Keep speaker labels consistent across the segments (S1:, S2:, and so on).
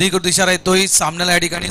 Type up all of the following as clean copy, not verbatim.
S1: अधिकृत इशारा येतोय सामन्याला या ठिकाणी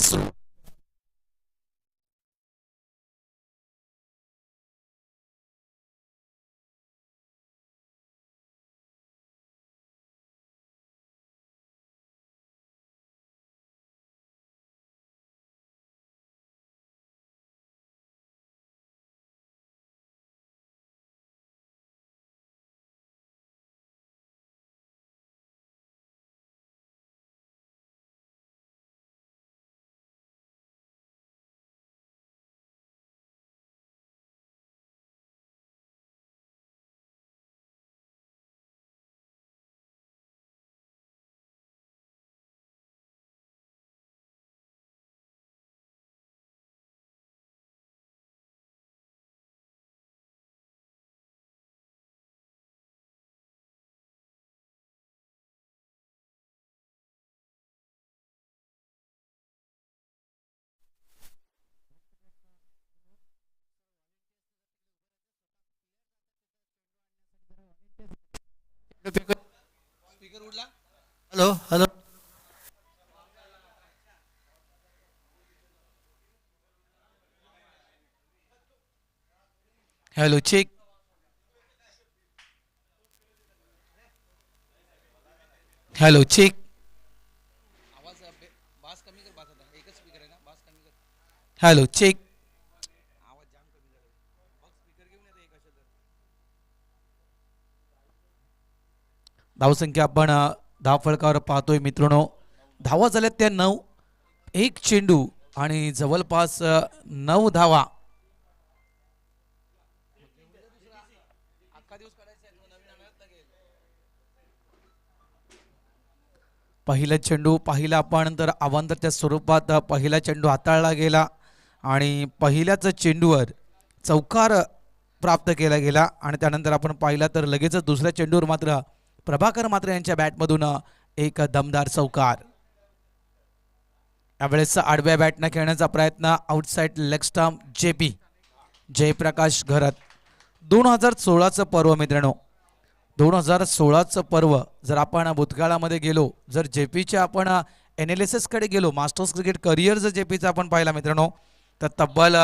S1: स्पीकर उडला. Hello hello. Hello check. Hello check. आवाज बास कमी कर. बास आता एकच स्पीकर आहे ना. बास कमी कर. Hello check. आवाज जाम कमी झाला. बघ स्पीकर घेऊन येते एक अशा तर. धावसंख्या आपण धाव फलकावर पाहतोय मित्रांनो. धावा झाल्यात त्या 9. एक चेंडू आणि जवळपास 9 धावा. पहिला चेंडू पाहिला आपण तर अवांतरच्या स्वरूपात पहिला चेंडू हाताळला गेला आणि पहिल्याच चेंडूवर चौकार प्राप्त केला गेला आणि त्यानंतर आपण पाहिला तर लगेचच दुसऱ्या चेंडूवर मात्र प्रभाकर मात्र यांच्या बॅटमधून एक दमदार चौकार. यावेळेस आडव्या बॅटनं खेळण्याचा प्रयत्न outside leg stump JP Jayprakash Gharat. 2016चं पर्व मित्रांनो. 2016चं पर्व जर आपण भूतकाळामध्ये गेलो, जर जेपीच्या आपण एनालिसिस कडे गेलो, मास्टर्स क्रिकेट करिअर जर जेपीचा आपण पाहिला मित्रांनो तर तब्बल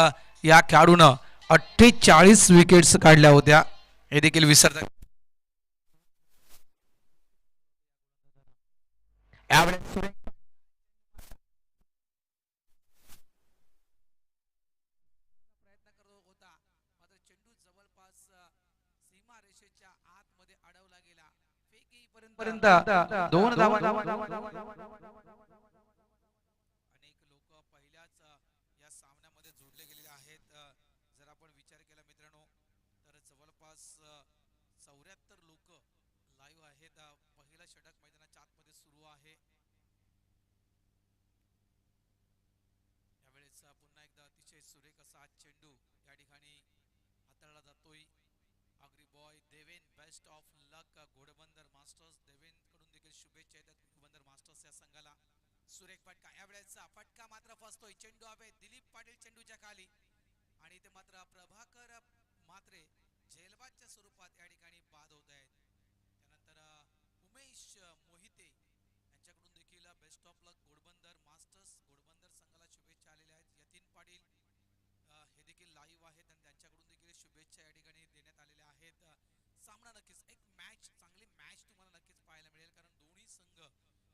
S1: या खेळाडून 48 विकेट्स काढल्या होत्या. हे देखील विसरता. पर्यंत 2 धावा. अनेक लोक पहिल्याच या सामन्यामध्ये जोडले गेलेले आहेत. जर आपण विचार केला मित्रांनो तर जवळपास 74 लोक लाईव्ह आहेत. पहिला षटक मैदानाच्या आतमध्ये सुरू आहे. यावेळेस पुन्हा एकदा अतिशय सुरेख असा चेंडू या ठिकाणी हाताळला जातोय. Agri boy Deven best of luck Ghodbandar masters. Deven कडून देखील शुभेच्छा येतात घोडबंदर मास्टर्स या संघाला. सुरेख फटका. यावेळेस फटका मात्र फसतोय. चेंडू हवे दिलीप पाटील चेंडूच्या खाली आणि ते मात्र प्रभाकर मात्रे झेलबादच्या स्वरूपात या ठिकाणी बाद होत आहेत. त्यानंतर उमेश मोहिते यांच्याकडून देखील best of luck Ghodbandar masters Ghodbunder संघाला शुभेच्छा आलेल्या आहेत. यतीन पाटील हे देखील लाईव्ह आहेत आणि त्यांच्याकडून देखील शुभेच्छा या ठिकाणी देण्यात आलेल्या आहेत. सामना नक्कीच एक मॅच चांगली मॅच तुम्हाला नक्कीच पाहायला मिळेल कारण दोन्ही संघ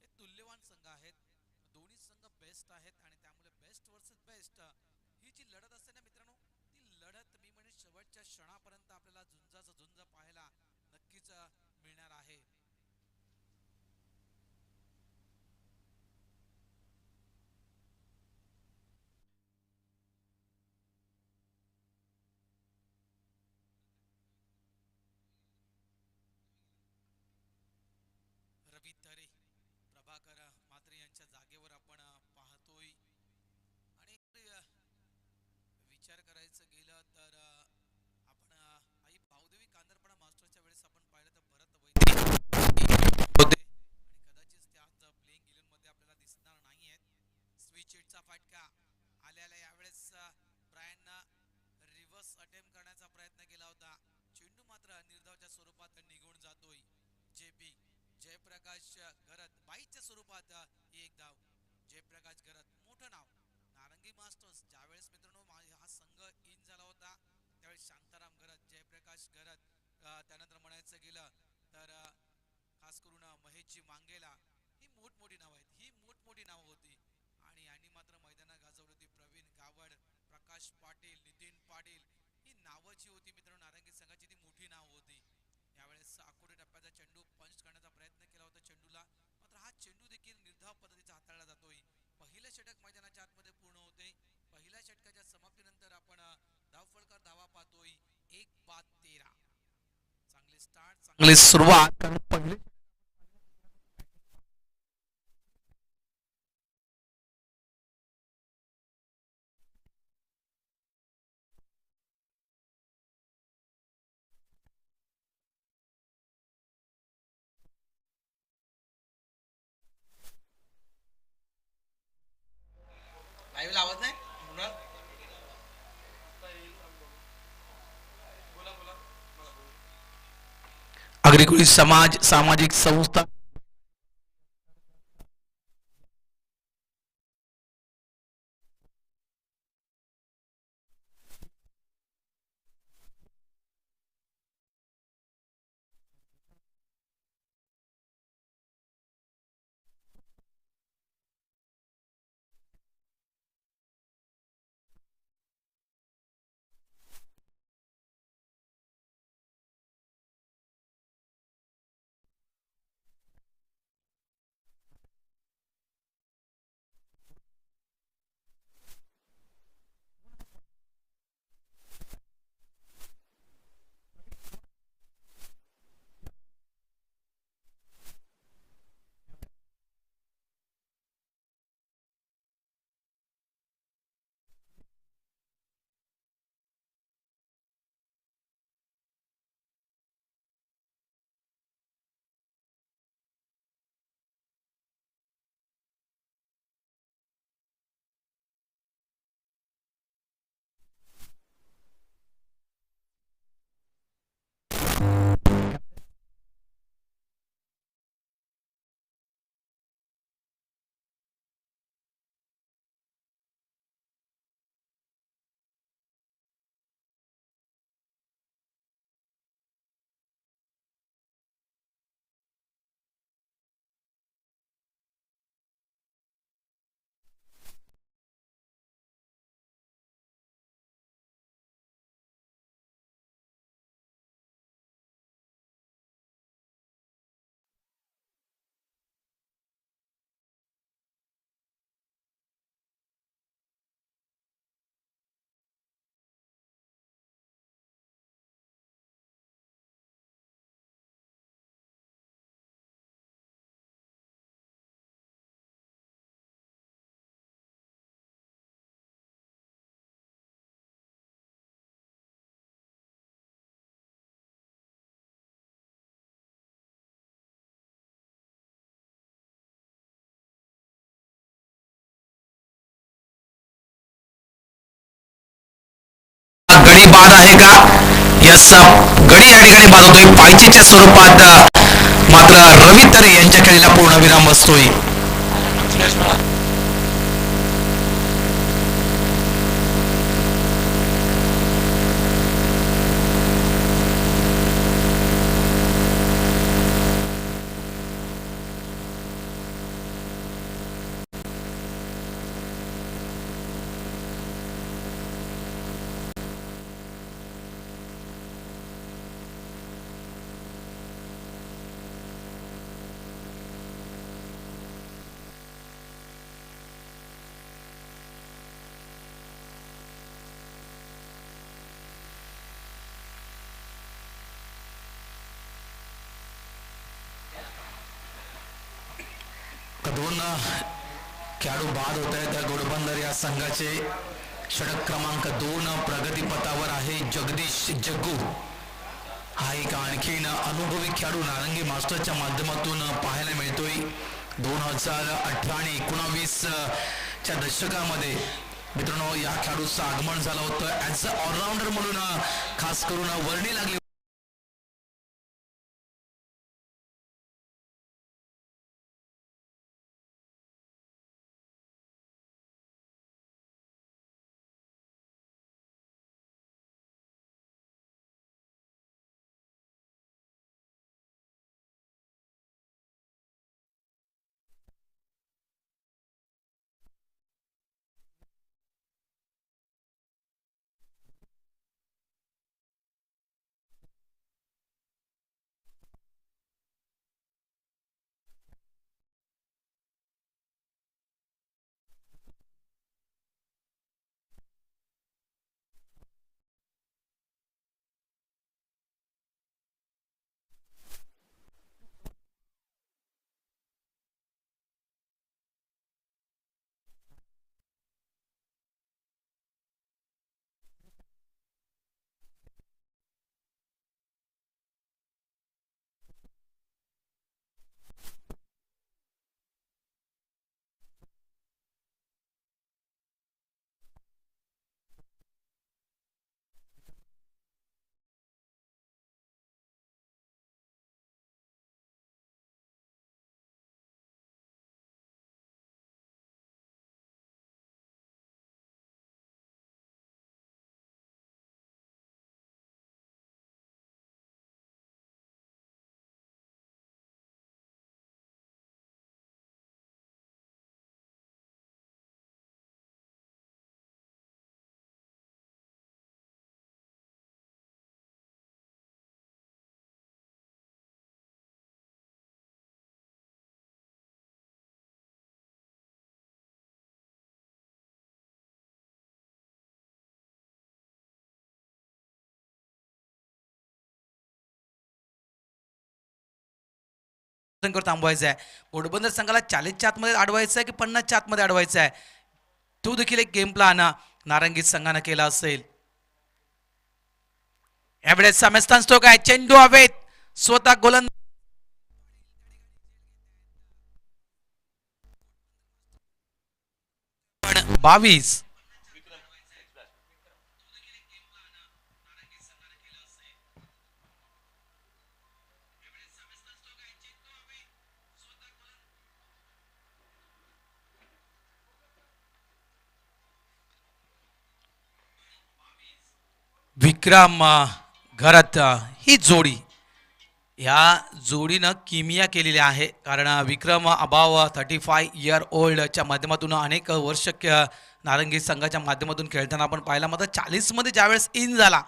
S1: हे तुल्यवान संघ आहेत. दोन्ही संघ बेस्ट आहेत आणि त्यामुळे बेस्ट वर्सेस बेस्ट ही जी लढत असते ना मित्रांनो ती लढत मी म्हणजे शेवटच्या क्षणापर्यंत आपल्याला झुंजाचं झुंज पाहायला नक्कीच मिळणार आहे. रवी तरे प्रभाकर मात्रे यांच्या जागेवर आपण पाहतोय आणि विचार करायचं गेलं तर आपण आई भाऊदेवी कांदरपडा मास्टरच्या वेळेस आपण पाहिलं तर भरत वैद्य होते आणि कदाचित ते आज प्लेइंग इलेव्हन मध्ये आपल्याला दिसणार नाहीयेत. स्विच हिटचा फटका आल्याला यावेळेस ब्रायन रिव्हर्स अटेम्प्ट करण्याचा प्रयत्न केला होता. चेंडू मात्र निर्धावच्या स्वरूपात निघून जातोय. जेपी जयप्रकाश घरत बाईच्या स्वरूपात एक धाव. जयप्रकाश गरत मोठं नाव नारंगी मास्टर्स. ज्यावेळेस मित्रांनो हा संघ इन झाला होता त्यावेळेस शांताराम गरत, जयप्रकाश गरत, त्यानंतर म्हणायचं गेलं तर खास करून महेशजी मांगेला, ही मोठमोठी नावं आहेत, ही मोठमोठी नावं होती. आणि यांनी मात्र मैदानात गाजवली होती. प्रवीण गावड, प्रकाश पाटील, नितीन पाटील, ही नावं जी होती मित्रांनो नारंगी संघाची ती मोठी नाव होती. यावेळेस आखोडी टप्प्याचा चेंडू पंच करण्याचा प्रयत्न केला होता चेंडूला, मात्र हा चेंडू देखील निर्धाव पद्धतीचा हाताळला जातोय. पहिलं षटक मैदानाच्या आतमध्ये पूर्ण होते. पहिल्या षटकाच्या समाप्तीनंतर आपण धावफलकार धावा पाहतोय 1 बाद 13. चांगली स्टार्ट, चांगली सुरुवात, कारण पहिले लाईव्हला आवाज नाही मृणाल? अग्रिकुळी समाज सामाजिक संस्था गडी बाद आहे का? यस, गडी या ठिकाणी बाद होतोय पायचीच्या स्वरूपात. मात्र रवी तरे यांच्या खेळीला पूर्णविराम बसतोय. दोन खेळाडू बाद होत आहेत. घोडबंदर या संघाचे षटक क्रमांक 2 प्रगतीपथावर आहे जगदीश जग्गू. हा एक आणखीन अनुभवी खेळाडू नारंगी मास्टरच्या माध्यमातून पाहायला मिळतोय. 2018 आणि 19 च्या दशकामध्ये मित्रांनो या खेळाडूचं आगमन झालं होतं ॲज अ ऑलराऊंडर म्हणून, खास करून वर्णी लागली संख्येवर थांबवायचा आहे. घोडबंदर संघाला 40च्या आतमध्ये अडवायचं आहे की 50च्या आतमध्ये अडवायचं आहे, तो देखील एक गेम प्लॅन नारंगी संघानं केला असेल. यावेळेस समस्थान स्ट्रोक आहे, चेंडू हवेत, स्वतः गोलंदाज 22. विक्रम घरात ही जोडी, या जोडीनं किमिया केलेली आहे. कारण विक्रम अबाव 35 इयर ओल्डच्या माध्यमातून अनेक वर्ष नारंगी संघाच्या माध्यमातून खेळताना आपण पाहिला. मात्र 40मध्ये ज्यावेळेस इन झाला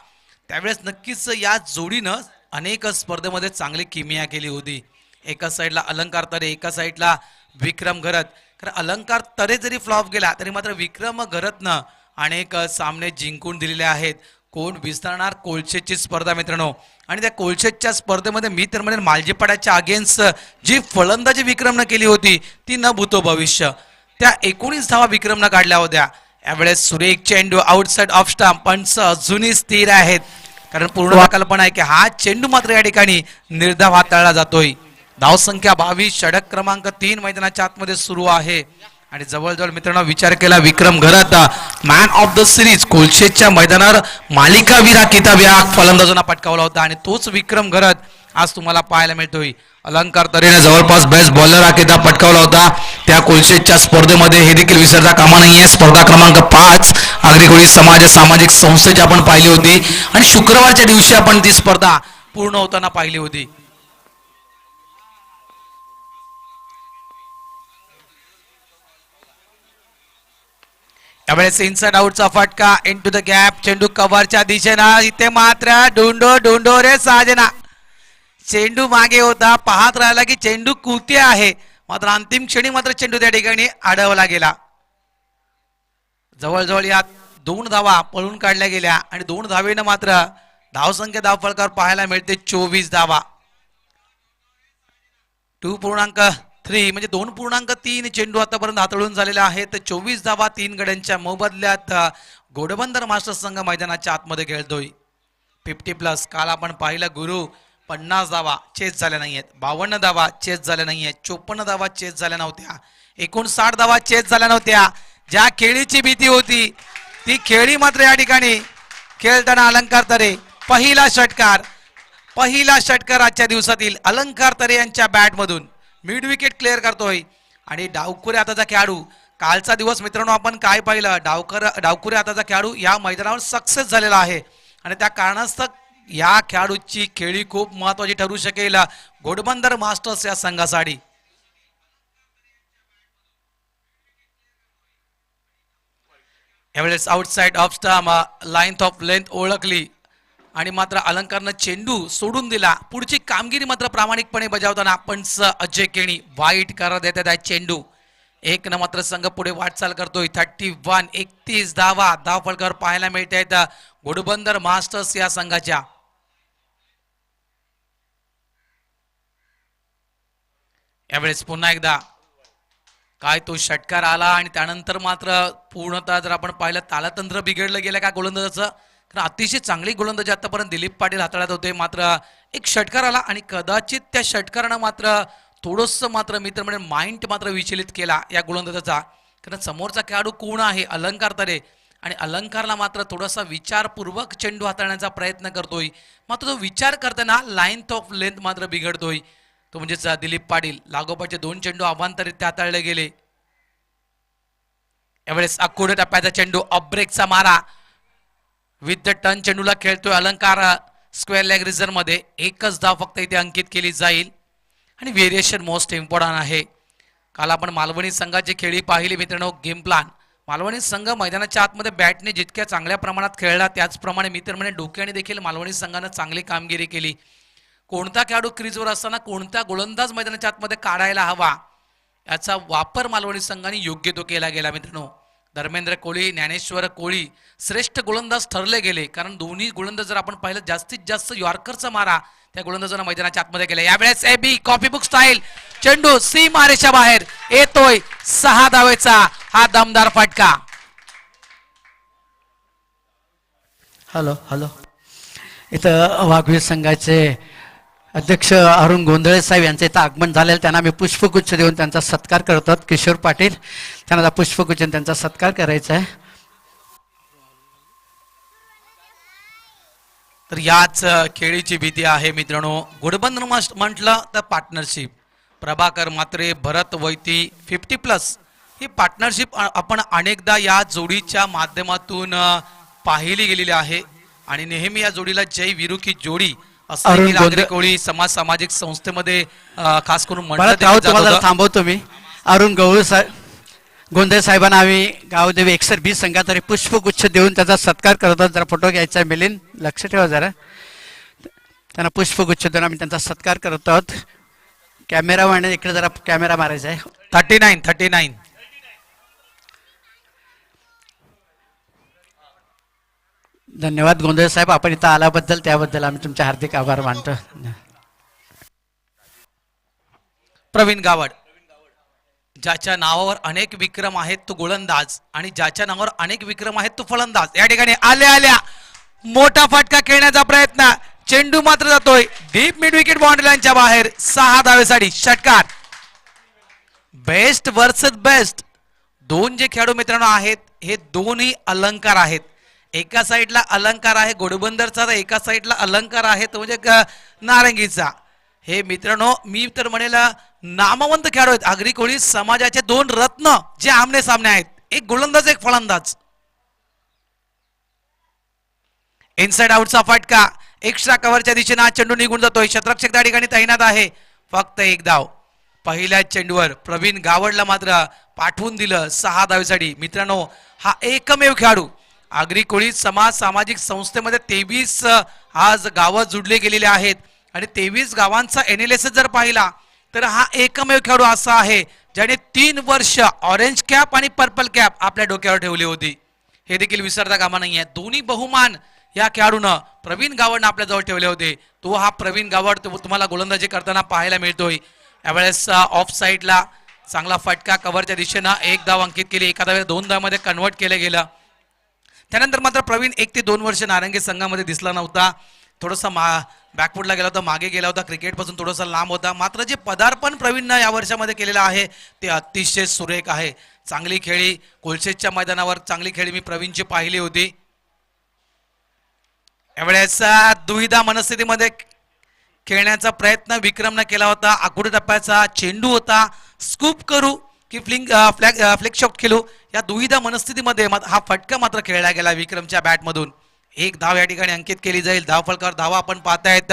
S1: त्यावेळेस नक्कीच या जोडीनं अनेक स्पर्धेमध्ये चांगली किमिया केली होती. एका साईडला अलंकार तरे, एका साईडला विक्रम घरत. कारण अलंकार तरे जरी फ्लॉप गेला तरी मात्र विक्रम घरतनं अनेक सामने जिंकून दिलेले आहेत. कोण विस्तारणार कोलशेची स्पर्धा मित्रांनो, आणि त्या कोलशेच्या स्पर्धेमध्ये मी तर म्हणेन मालजीपाड्याच्या अगेन्स्ट जी फलंदाजी विक्रमनं केली होती ती न भूतो भविष्य. त्या 19 धावा विक्रमनं काढल्या होत्या. यावेळेस सुरेख चेंडू आउटसाइड ऑफ स्टंप, पंच अजूनही स्थिर आहेत. कारण पूर्ण कल्पना आहे की हा चेंडू मात्र या ठिकाणी निर्धाव हाताळला जातोय. धावसंख्या 22, षटक क्रमांक 3 मैदानाच्या आतमध्ये सुरू आहे. आणि जवळजवळ मित्रांनो विचार केला विक्रम घरात मॅन ऑफ द सिरीज कोलशेच्या मैदानावर मालिकावीर हा किताब या फलंदाजांना पटकावला होता, आणि तोच विक्रम घरात आज तुम्हाला पाहायला मिळतोय. अलंकार तरेने जवळपास बेस्ट बॉलर हा किताब पटकावला होता त्या कोलशेच्या स्पर्धेमध्ये, हे देखील विसरता कामा नाहीये. स्पर्धा क्रमांक 5 आगरी समाज सामाजिक संस्थेची आपण पाहिली होती, आणि शुक्रवारच्या दिवशी आपण ती स्पर्धा पूर्ण होताना पाहिली होती. त्यावेळेस इनसाइड आउटचा फटका, इनटू द गॅप, चेंडू कव्हरच्या दिशेनं. इथे मात्र डोंडो रे साजना, चेंडू मागे होता, पाहत राहिला की चेंडू कुठे आहे. मात्र अंतिम क्षणी मात्र चेंडू त्या ठिकाणी अडवला गेला. जवळजवळ या 2 धावा पळून काढल्या गेल्या, आणि 2 धावेनं मात्र धावसंख्या धावफलकावर पाहायला मिळते 24 धावा. 2.3 म्हणजे 2.3 चेंडू आतापर्यंत हाताळून झालेला आहे. तर 24 धावा 3 गड्यांच्या मोबदल्यात घोडबंदर मास्टर्स संघ मैदानाच्या आतमध्ये खेळतोय. 50+. काल आपण पाहिलं गुरु 50 धावा चेस झाल्या नाहीयेत, 52 धावा चेस झाल्या नाहीयेत, 54 धावा चेस झाल्या नव्हत्या, 59 धावा चेस झाल्या नव्हत्या. ज्या खेळीची भीती होती ती खेळी मात्र या ठिकाणी खेळताना अलंकार तरे पहिला षटकार आजच्या दिवसातील अलंकार तरे यांच्या बॅट मधून मिड विकेट क्लिअर करतोय. आणि डावखुरे हाताचा खेळाडू, कालचा दिवस मित्रांनो आपण काय पाहिलं, डावखुरे हाताचा खेळाडू या मैदानावर सक्सेस झालेला आहे, आणि त्या कारणास्तव या खेळाडूची खेळी खूप महत्वाची ठरू शकेल घोडबंदर मास्टर्स या संघासाठी. यावेळेस outside off stump, line of length ओळखली, आणि मात्र अलंकारनं चेंडू सोडून दिला. पुढची कामगिरी मात्र प्रामाणिकपणे बजावताना पंच अजय केणी वाईट करत देतात आहे चेंडू. 1 न मात्र संघ पुढे वाटचाल करतोय. 31 धावा धावफलकावर पाहायला मिळत आहेत घोडबंदर मास्टर्स या संघाच्या. यावेळेस पुन्हा एकदा काय तो षटकार आला, आणि त्यानंतर मात्र पूर्णतः जर आपण पाहिलं तालतंत्र बिघडलं गेलं का गोलंदाजाचं. कारण अतिशय चांगली गोलंदाजी आतापर्यंत दिलीप पाटील हाताळत होते, मात्र एक षटकार आला, आणि कदाचित त्या षटकारानं मात्र थोडंसं मात्र मित्र म्हणजे माइंड मात्र विचलित केला या गोलंदाजाचा. कारण समोरचा खेळाडू कोण आहे, अलंकार तरे, आणि अलंकारला मात्र थोडासा विचारपूर्वक चेंडू हाताळण्याचा प्रयत्न करतोय, मात्र तो विचार करताना लाईन ऑफ लेंथ मात्र बिघडतोय. तो म्हणजेच दिलीप पाटील. लागोपाठचे 2 चेंडू अभांतरित ते हाताळले गेले. यावेळेस अकोडे टप्प्याचा चेंडू, ऑफ ब्रेकचा मारा, विथ द टर्न चेंडूला खेळतोय अलंकार स्क्वेअर लेग रिझर्व मध्ये. 1च धाव फक्त इथे अंकित केली जाईल, आणि व्हेरिएशन मोस्ट इम्पॉर्टंट आहे. काल आपण मालवणी संघाची खेळी पाहिली मित्रांनो. गेम प्लॅन, मालवणी संघ मैदानाच्या आतमध्ये बॅटने जितक्या चांगल्या प्रमाणात खेळला त्याचप्रमाणे मित्र म्हणजे डोक्याने देखील मालवणी संघानं चांगली कामगिरी केली. कोणता खेळाडू क्रीजवर असताना कोणता गोलंदाज मैदानाच्या आतमध्ये काढायला हवा याचा वापर मालवणी संघाने योग्य तो केला गेला मित्रांनो. धर्मेंद्र कोळी, ज्ञानेश्वर कोळी श्रेष्ठ गोलंदाज ठरले गेले, कारण दोन्ही गोलंदाज जर आपण पाहिलं जास्तीत जास्त यॉर्करचा मारा त्या गोलंदाजांना मैदानाच्या आतमध्ये केला. यावेळेस एबी कॉपी बुक स्टाईल चेंडू सीमारेषा बाहेर येतोय. 6 धावेचा हा दमदार फटका.
S2: हॅलो हॅलो, इथं वाघवीर संघाचे अध्यक्ष अरुण गोंधळे साहेब यांचं इथं आगमन झालेलं, त्यांना आम्ही पुष्पगुच्छ देऊन त्यांचा सत्कार करतात. किशोर पाटील त्यांना पुष्पगुच्छ त्यांचा सत्कार करायचा आहे.
S1: तर याच खेळीची भीती आहे मित्रांनो. घोडबंदर म्हटलं तर पार्टनरशिप. प्रभाकर म्हात्रे, भरत वैती 50+ ही पार्टनरशिप आपण अनेकदा या जोडीच्या माध्यमातून पाहिली गेलेली आहे आणि नेहमी या जोडीला जय वीरू की जोडी असं कोळी समाज सामाजिक संस्थेमध्ये खास करून
S2: तुम्हाला थांबवतो मी. अरुण गोंधळे साहेबांना आम्ही गावदेवी एकसर 20 संघातरी पुष्पगुच्छ देऊन त्याचा सत्कार करतात. जरा फोटो घ्यायचा आहे मिलिंद, लक्ष ठेवा जरा. त्यांना पुष्पगुच्छ देऊन आम्ही त्यांचा सत्कार करत आहोत. कॅमेरा वाढणे इकडे जरा कॅमेरा मारायचा आहे.
S1: 39.
S2: धन्यवाद गोंधळे साहेब, आपण इथं आल्याबद्दल त्याबद्दल आम्ही तुमचे हार्दिक आभार मानतो.
S1: प्रवीण गावड, ज्याच्या नावावर अनेक विक्रम आहेत तो गोलंदाज आणि ज्याच्या नावावर अनेक विक्रम आहेत तो फलंदाज. या ठिकाणी आल्या मोठा फटका खेळण्याचा प्रयत्न. चेंडू मात्र जातोय डीप मिड विकेट बाउंड्री लाईनच्या बाहेर. 6 धावेसाठी षटकार. Best versus best. दोन जे खेळाडू मित्रांनो आहेत हे दोन्ही अलंकार आहेत. एका साईडला अलंकार आहे घोडबंदरचा, तर एका साईडला अलंकार आहे तो म्हणजे नारंगीचा. हे मित्रांनो मी तर म्हणेल नामवंत खेळाडू आहेत. आगरी कोळी समाजाचे 2 रत्न जे आमने सामने आहेत. एक गोलंदाज एक फलंदाज. इनसाइड आउटचा फटका. एक्स्ट्रा कव्हरच्या दिशेने हा चेंडू निघून जातोय. क्षेत्ररक्षक त्या ठिकाणी तैनात आहे. फक्त 1 धाव. पहिल्या चेंडूवर प्रवीण गावडला मात्र पाठवून दिलं 6 धावेसाठी. मित्रांनो हा एकमेव खेळाडू आगरी कोळी समाज सामाजिक संस्थेमध्ये 23 आज गावं जुडले गेलेले आहेत आणि 23 गावांचा एनालिसिस जर पाहिला तर हा एकमेव खेळाडू असा आहे ज्याने 3 वर्ष ऑरेंज कॅप आणि पर्पल कॅप आपल्या डोक्यावर ठेवली होती. हे देखील विसरता कामा नाहीये. दोन्ही बहुमान या खेळाडूनं प्रवीण गावडनं आपल्या जवळ ठेवले होते. तो हा प्रवीण गावड तुम्हाला गोलंदाजी करताना पाहायला मिळतोय. यावेळेस ऑफ साईडला चांगला फटका कव्हरच्या दिशेनं 1 धाव अंकित केली. एका धावेला 2 धावांमध्ये कन्वर्ट केलं गेलं. त्यानंतर मात्र प्रवीण 1 ते 2 वर्ष नारंगी संघामध्ये दिसला नव्हता. थोडासा बॅकफुटला गेला होता, मागे गेला होता, क्रिकेटपासून थोडासा लांब होता. मात्र जे पदार्पण प्रवीणनं या वर्षामध्ये केलेलं आहे ते अतिशय सुरेख आहे. चांगली खेळी कोलशेच्या मैदानावर चांगली खेळी मी प्रवीणची पाहिली होती. यावेळेस दुविधा मनस्थितीमध्ये खेळण्याचा प्रयत्न विक्रमनं केला होता. आखुडी टप्प्याचा चेंडू होता. स्कूप करू की फ्लॅग शॉट खेळू या दुविधा मनस्थितीमध्ये हा फटका मात्र खेळला गेला विक्रमच्या बॅटमधून. 1 धाव या ठिकाणी अंकित केली जाईल. धावफलकावर धावा आपण पाहतायत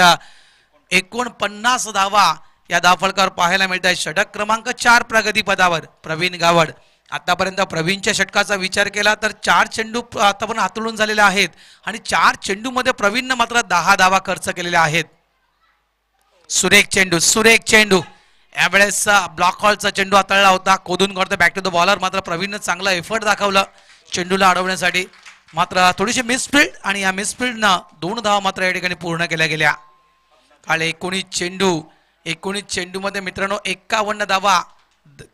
S1: 49 धावा या धावफलकावर पाहायला मिळत आहे. षटक क्रमांक 4 प्रगतीपदावर प्रवीण गावड. आतापर्यंत प्रवीणच्या षटकाचा विचार केला तर 4 चेंडू आतापर्यंत हातळून झालेले आहेत आणि 4 चेंडू मध्ये प्रवीणनं मात्र 10 धावा खर्च केलेल्या आहेत. सुरेख चेंडू. यावेळेस ब्लॉक हॉलचा चेंडू हाताळला होता. कोदून करतो बॅक टू द बॉलर. मात्र प्रवीणनं चांगला एफर्ट दाखवलं चेंडूला अडवण्यासाठी. मात्र थोडीशी मिसफिल्ड आणि या मिसफिल्डनं 2 धावा मात्र या ठिकाणी पूर्ण केल्या गेल्या. काल 19 चेंडूमध्ये मित्रांनो 51 धावा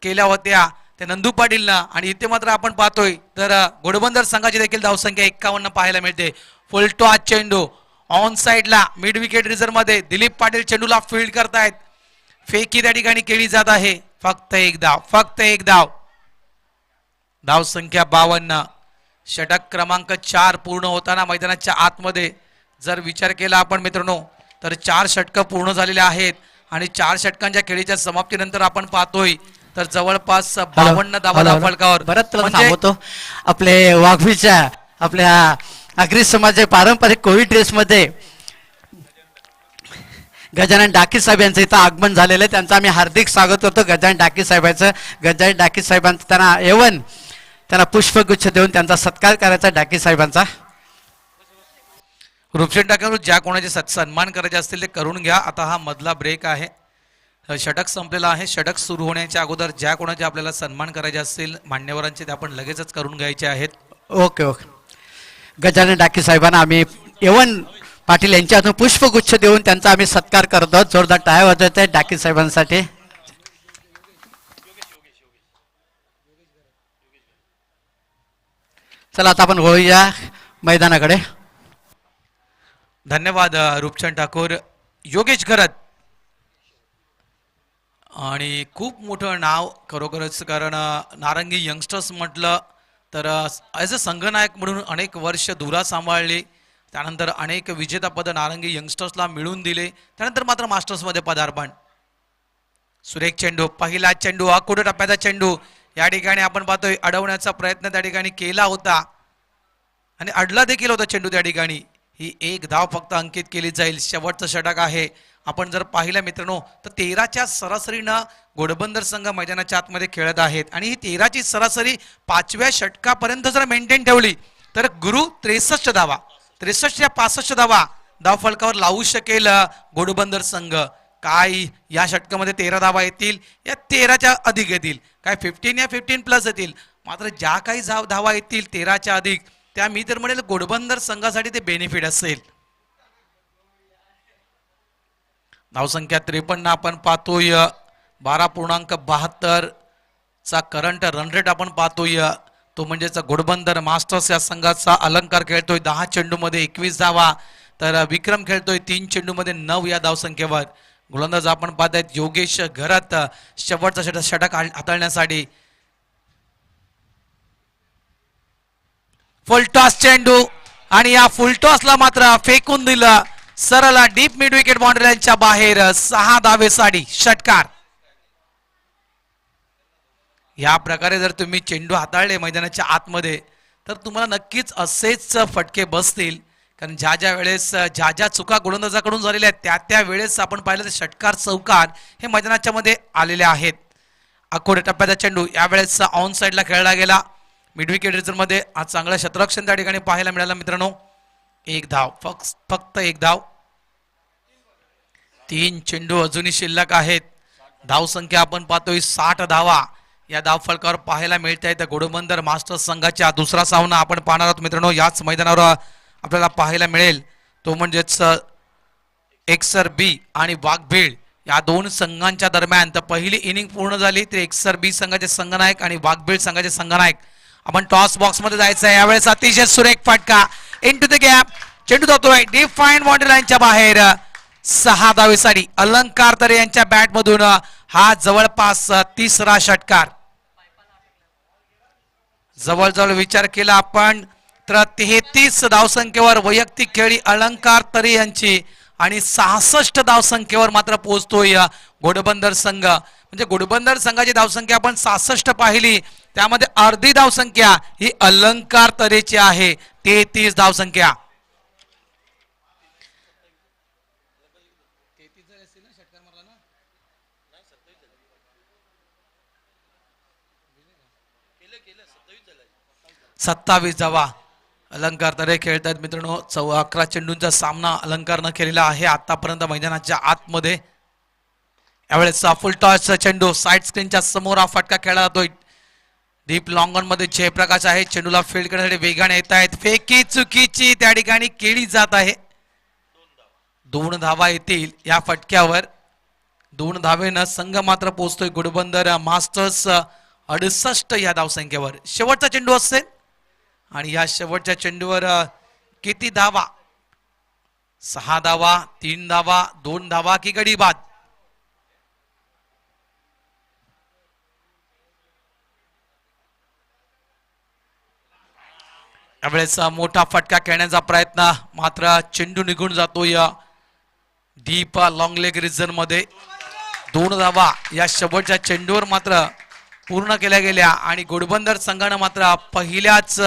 S1: केल्या होत्या त्या नंदू पाटीलनं. आणि इथे मात्र आपण पाहतोय तर घोडबंदर संघाची देखील धावसंख्या 51 पाहायला मिळते. फुल टॉस चेंडू ऑन साइडला मिड विकेट रिझर्व मध्ये दिलीप पाटील चेंडूला फील्ड करतायत. फेकी त्या ठिकाणी केली जात आहे. फक्त एक धाव. धावसंख्या 52. षटक क्रमांक 4 पूर्ण होताना मैदानाच्या आतमध्ये जर विचार केला आपण मित्रांनो तर 4 षटकं पूर्ण झालेले आहेत आणि 4 षटकांच्या खेळीच्या समाप्तीनंतर आपण पाहतोय तर जवळपास 52 धावा धावफलकावर.
S2: म्हणजे आपले वाघवीच्या आपल्या आगरी समाजाचे पारंपरिक कोविड ड्रेसमध्ये गजानन डाकी साहेब यांचं इथं आगमन झालेलं आहे. त्यांचं आम्ही हार्दिक स्वागत करतो गजानन डाकी साहेबांचं. गजानन डाकी साहेबांचं त्यांना पुष्पगुच्छ देऊन त्यांचा सत्कार करायचा डाकी साहेबांचा.
S1: रुपशेट डाक्यावर ज्या कोणाचे सन्मान करायचे असतील ते करून घ्या. आता हा मधला ब्रेक आहे. षटक संपलेला आहे. षटक सुरू होण्याच्या अगोदर ज्या कोणाचे आपल्याला सन्मान करायचे असतील मान्यवरांचे ते आपण लगेचच करून घ्यायचे आहेत.
S2: Okay okay. गजानन डाके साहेबांना आम्ही यवन पाटील यांच्या हातून पुष्पगुच्छ देऊन त्यांचा आम्ही सत्कार करतो. जोरदार टाळ्या वाजवत आहे डाके साहेबांसाठी. चला आता आपण वळूया मैदानाकडे.
S1: धन्यवाद रूपचंद ठाकूर. योगेश घरत आणि खूप मोठं नाव खरोखरच, कारण नारंगी यंगस्टर्स म्हटलं तर ॲज अ संघनायक म्हणून अनेक वर्ष धुरा सांभाळली. त्यानंतर अनेक विजेतापद नारंगी यंगस्टर्सला मिळवून दिले. त्यानंतर मात्र मास्टर्समध्ये पदार्पण. सुरेख चेंडू, पहिला चेंडू, अकुट टप्प्याचा चेंडू या ठिकाणी आपण पाहतोय अडवण्याचा प्रयत्न त्या ठिकाणी केला होता आणि अडला देखील होता चेंडू त्या ठिकाणी. ही एक धाव फक्त अंकित केली जाईल. शेवटचं षटक आहे. आपण जर पाहिलं मित्रांनो तर 13च्या सरासरीनं घोडबंदर संघ मैदानाच्या आतमध्ये खेळत आहेत आणि ही 13ची सरासरी 5व्या षटकापर्यंत जर मेंटेन ठेवली तर गुरु 63 धावा, 63 या 65 धावा धाव फलकावर लावू शकेल घोडबंदर संघ. काय या षटकामध्ये 13 धावा येतील या 13च्या अधिक येतील, काय 15 या 15 प्लस येतील. मात्र ज्या काही धावा येतील 13च्या अधिक त्या मी तर म्हणेल घोडबंदर संघासाठी ते बेनिफिट असेल. धावसंख्या 53 आपण पाहतोय. 12.72 चा करंट रन रेट आपण पाहतोय. तो म्हणजेच घोडबंदर मास्टर्स या संघाचा अलंकार खेळतोय 10 चेंडूमध्ये 21 धावा. तर विक्रम खेळतोय 3 चेंडूमध्ये 9 या धावसंख्येवर. गोलंदाज आपण पाहतायत योगेश घरत शेवटचा षटक हाताळण्यासाठी. फुलटॉस चेंडू आणि या फुलटॉसला मात्र फेकून दिलं सरळ डीप मिड विकेट बाउंड्रीच्या बाहेर. 6 धावेसाठी षटकार. या प्रकारे जर तुम्ही चेंडू हाताळले मैदानाच्या आतमध्ये तर तुम्हाला नक्कीच असेच फटके बसतील. कारण ज्या वेळेस ज्या चुका गोलंदाजाकडून झालेल्या आहेत त्या वेळेस आपण पाहिलं तर षटकार चौकार हे मैदानाच्या मध्ये आलेले आहेत. अकोट टप्प्याचा चेंडू यावेळेस ऑन साईडला खेळला गेला. मिड विकेट रिझर्व मध्ये आज चांगलं क्षेत्ररक्षण त्या ठिकाणी पाहायला मिळालं मित्रांनो. 1 धाव, फक्त 1 धाव. 3 चेंडू अजूनही शिल्लक आहेत. धावसंख्या आपण पाहतोय 60 धावा या धाव फलकावर पाहायला मिळत आहेत घोडबंदर मास्टर्स संघाच्या. दुसरा सामना आपण पाहणार आहोत मित्रांनो याच मैदानावर आपल्याला पाहायला मिळेल. तो म्हणजेच एक्सर बी आणि वाघबीळ या दोन संघांच्या दरम्यान. तर पहिली इनिंग पूर्ण झाली तर एक्सर बी संघाचे संघनायक आणि वाघबीळ संघाचे संघनायक. आपण टॉस बॉक्स मध्ये जायचं आहे. यावेळेस अतिशय सुरेख फटका इन टू द गॅप. चेंडू जातोय डिफाईन बाउंड्री लाईनच्या बाहेर. 6 धावेसाठी अलंकार तरे यांच्या बॅट मधून हा जवळपास तिसरा षटकार. जवळजवळ विचार केला आपण तर 33 धावसंख्येवर वैयक्तिक खेळी अलंकार तरे यांची आणि 66 धावसंख्येवर मात्र पोहोचतोय घोडबंदर संघ. म्हणजे घोडबंदर संघाची धावसंख्या आपण 66 पाहिली त्यामध्ये अर्धी धावसंख्या ही अलंकार तरेची आहे. 33 धावसंख्या. सत्तावीस धावा अलंकार तरे खेळतात मित्रांनो. 11 चेंडूंचा सामना अलंकारनं केलेला आहे आतापर्यंत मैदानाच्या आतमध्ये. यावेळेस फुल टॉस चेंडू साईड स्क्रीनच्या समोर हा फटका खेळला जातोय. डीप लॉंग ऑन मध्ये जयप्रकाश आहे. चेंडूला फील्ड करण्यासाठी वेगाने येत आहेत. फेकी चुकीची त्या ठिकाणी केली जात आहे. 2 धावा येतील या फटक्यावर. 2 धावेनं संघ मात्र पोहोचतोय घोडबंदर मास्टर्स 68 या धावसंख्येवर. शेवटचा चेंडू असेल आणि या शेवटच्या चेंडूवर किती धावा? 6 धावा, 3 धावा, 2 धावा की गडी बाद? यावेळेस मोठा फटका खेळण्याचा प्रयत्न मात्र चेंडू निघून जातोय डीप लॉंग लेग रिजन मध्ये. 2 धावा या शेवटच्या चेंडूवर मात्र पूर्ण केल्या गेल्या आणि घोडबंदर संघानं मात्र पहिल्याच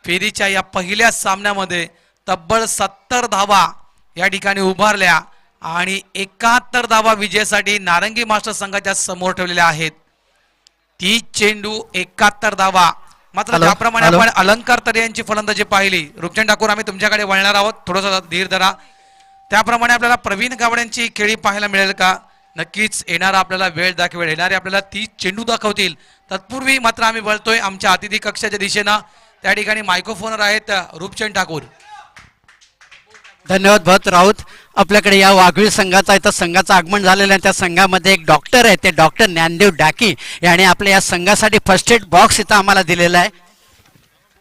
S1: फेरीच्या या पहिल्या सामन्यामध्ये तब्बल 70 धावा या ठिकाणी उभारल्या आणि 71 धावा विजयासाठी नारंगी मास्टर संघाच्या समोर ठेवलेल्या आहेत. 30 चेंडू 71 धावा. मात्र ज्याप्रमाणे आपण अलंकार तरे यांची फलंदाजी पाहिली, रूपचंद ठाकूर आम्ही तुमच्याकडे वळणार आहोत, थोडासा धीर धरा. त्याप्रमाणे आपल्याला प्रवीण गावड्यांची खेळी पाहायला मिळेल का? नक्कीच येणारा आपल्याला वेळ दाखवेल, येणारे आपल्याला 30 चेंडू दाखवतील. तत्पूर्वी मात्र आम्ही वळतोय आमच्या अतिथी कक्षाच्या दिशेनं. त्या ठिकाणी मायक्रोफोनवर आहेत रूपचंद ठाकूर.
S2: धन्यवाद भरत राऊत. आपल्याकडे या वाघवीर संघाचा इथं संघाचं आगमन झालेलं आहे. त्या संघामध्ये एक डॉक्टर आहे, ते डॉक्टर ज्ञानदेव डाकी याने आपल्या या संघासाठी फर्स्ट एड बॉक्स इथं आम्हाला दिलेला आहे.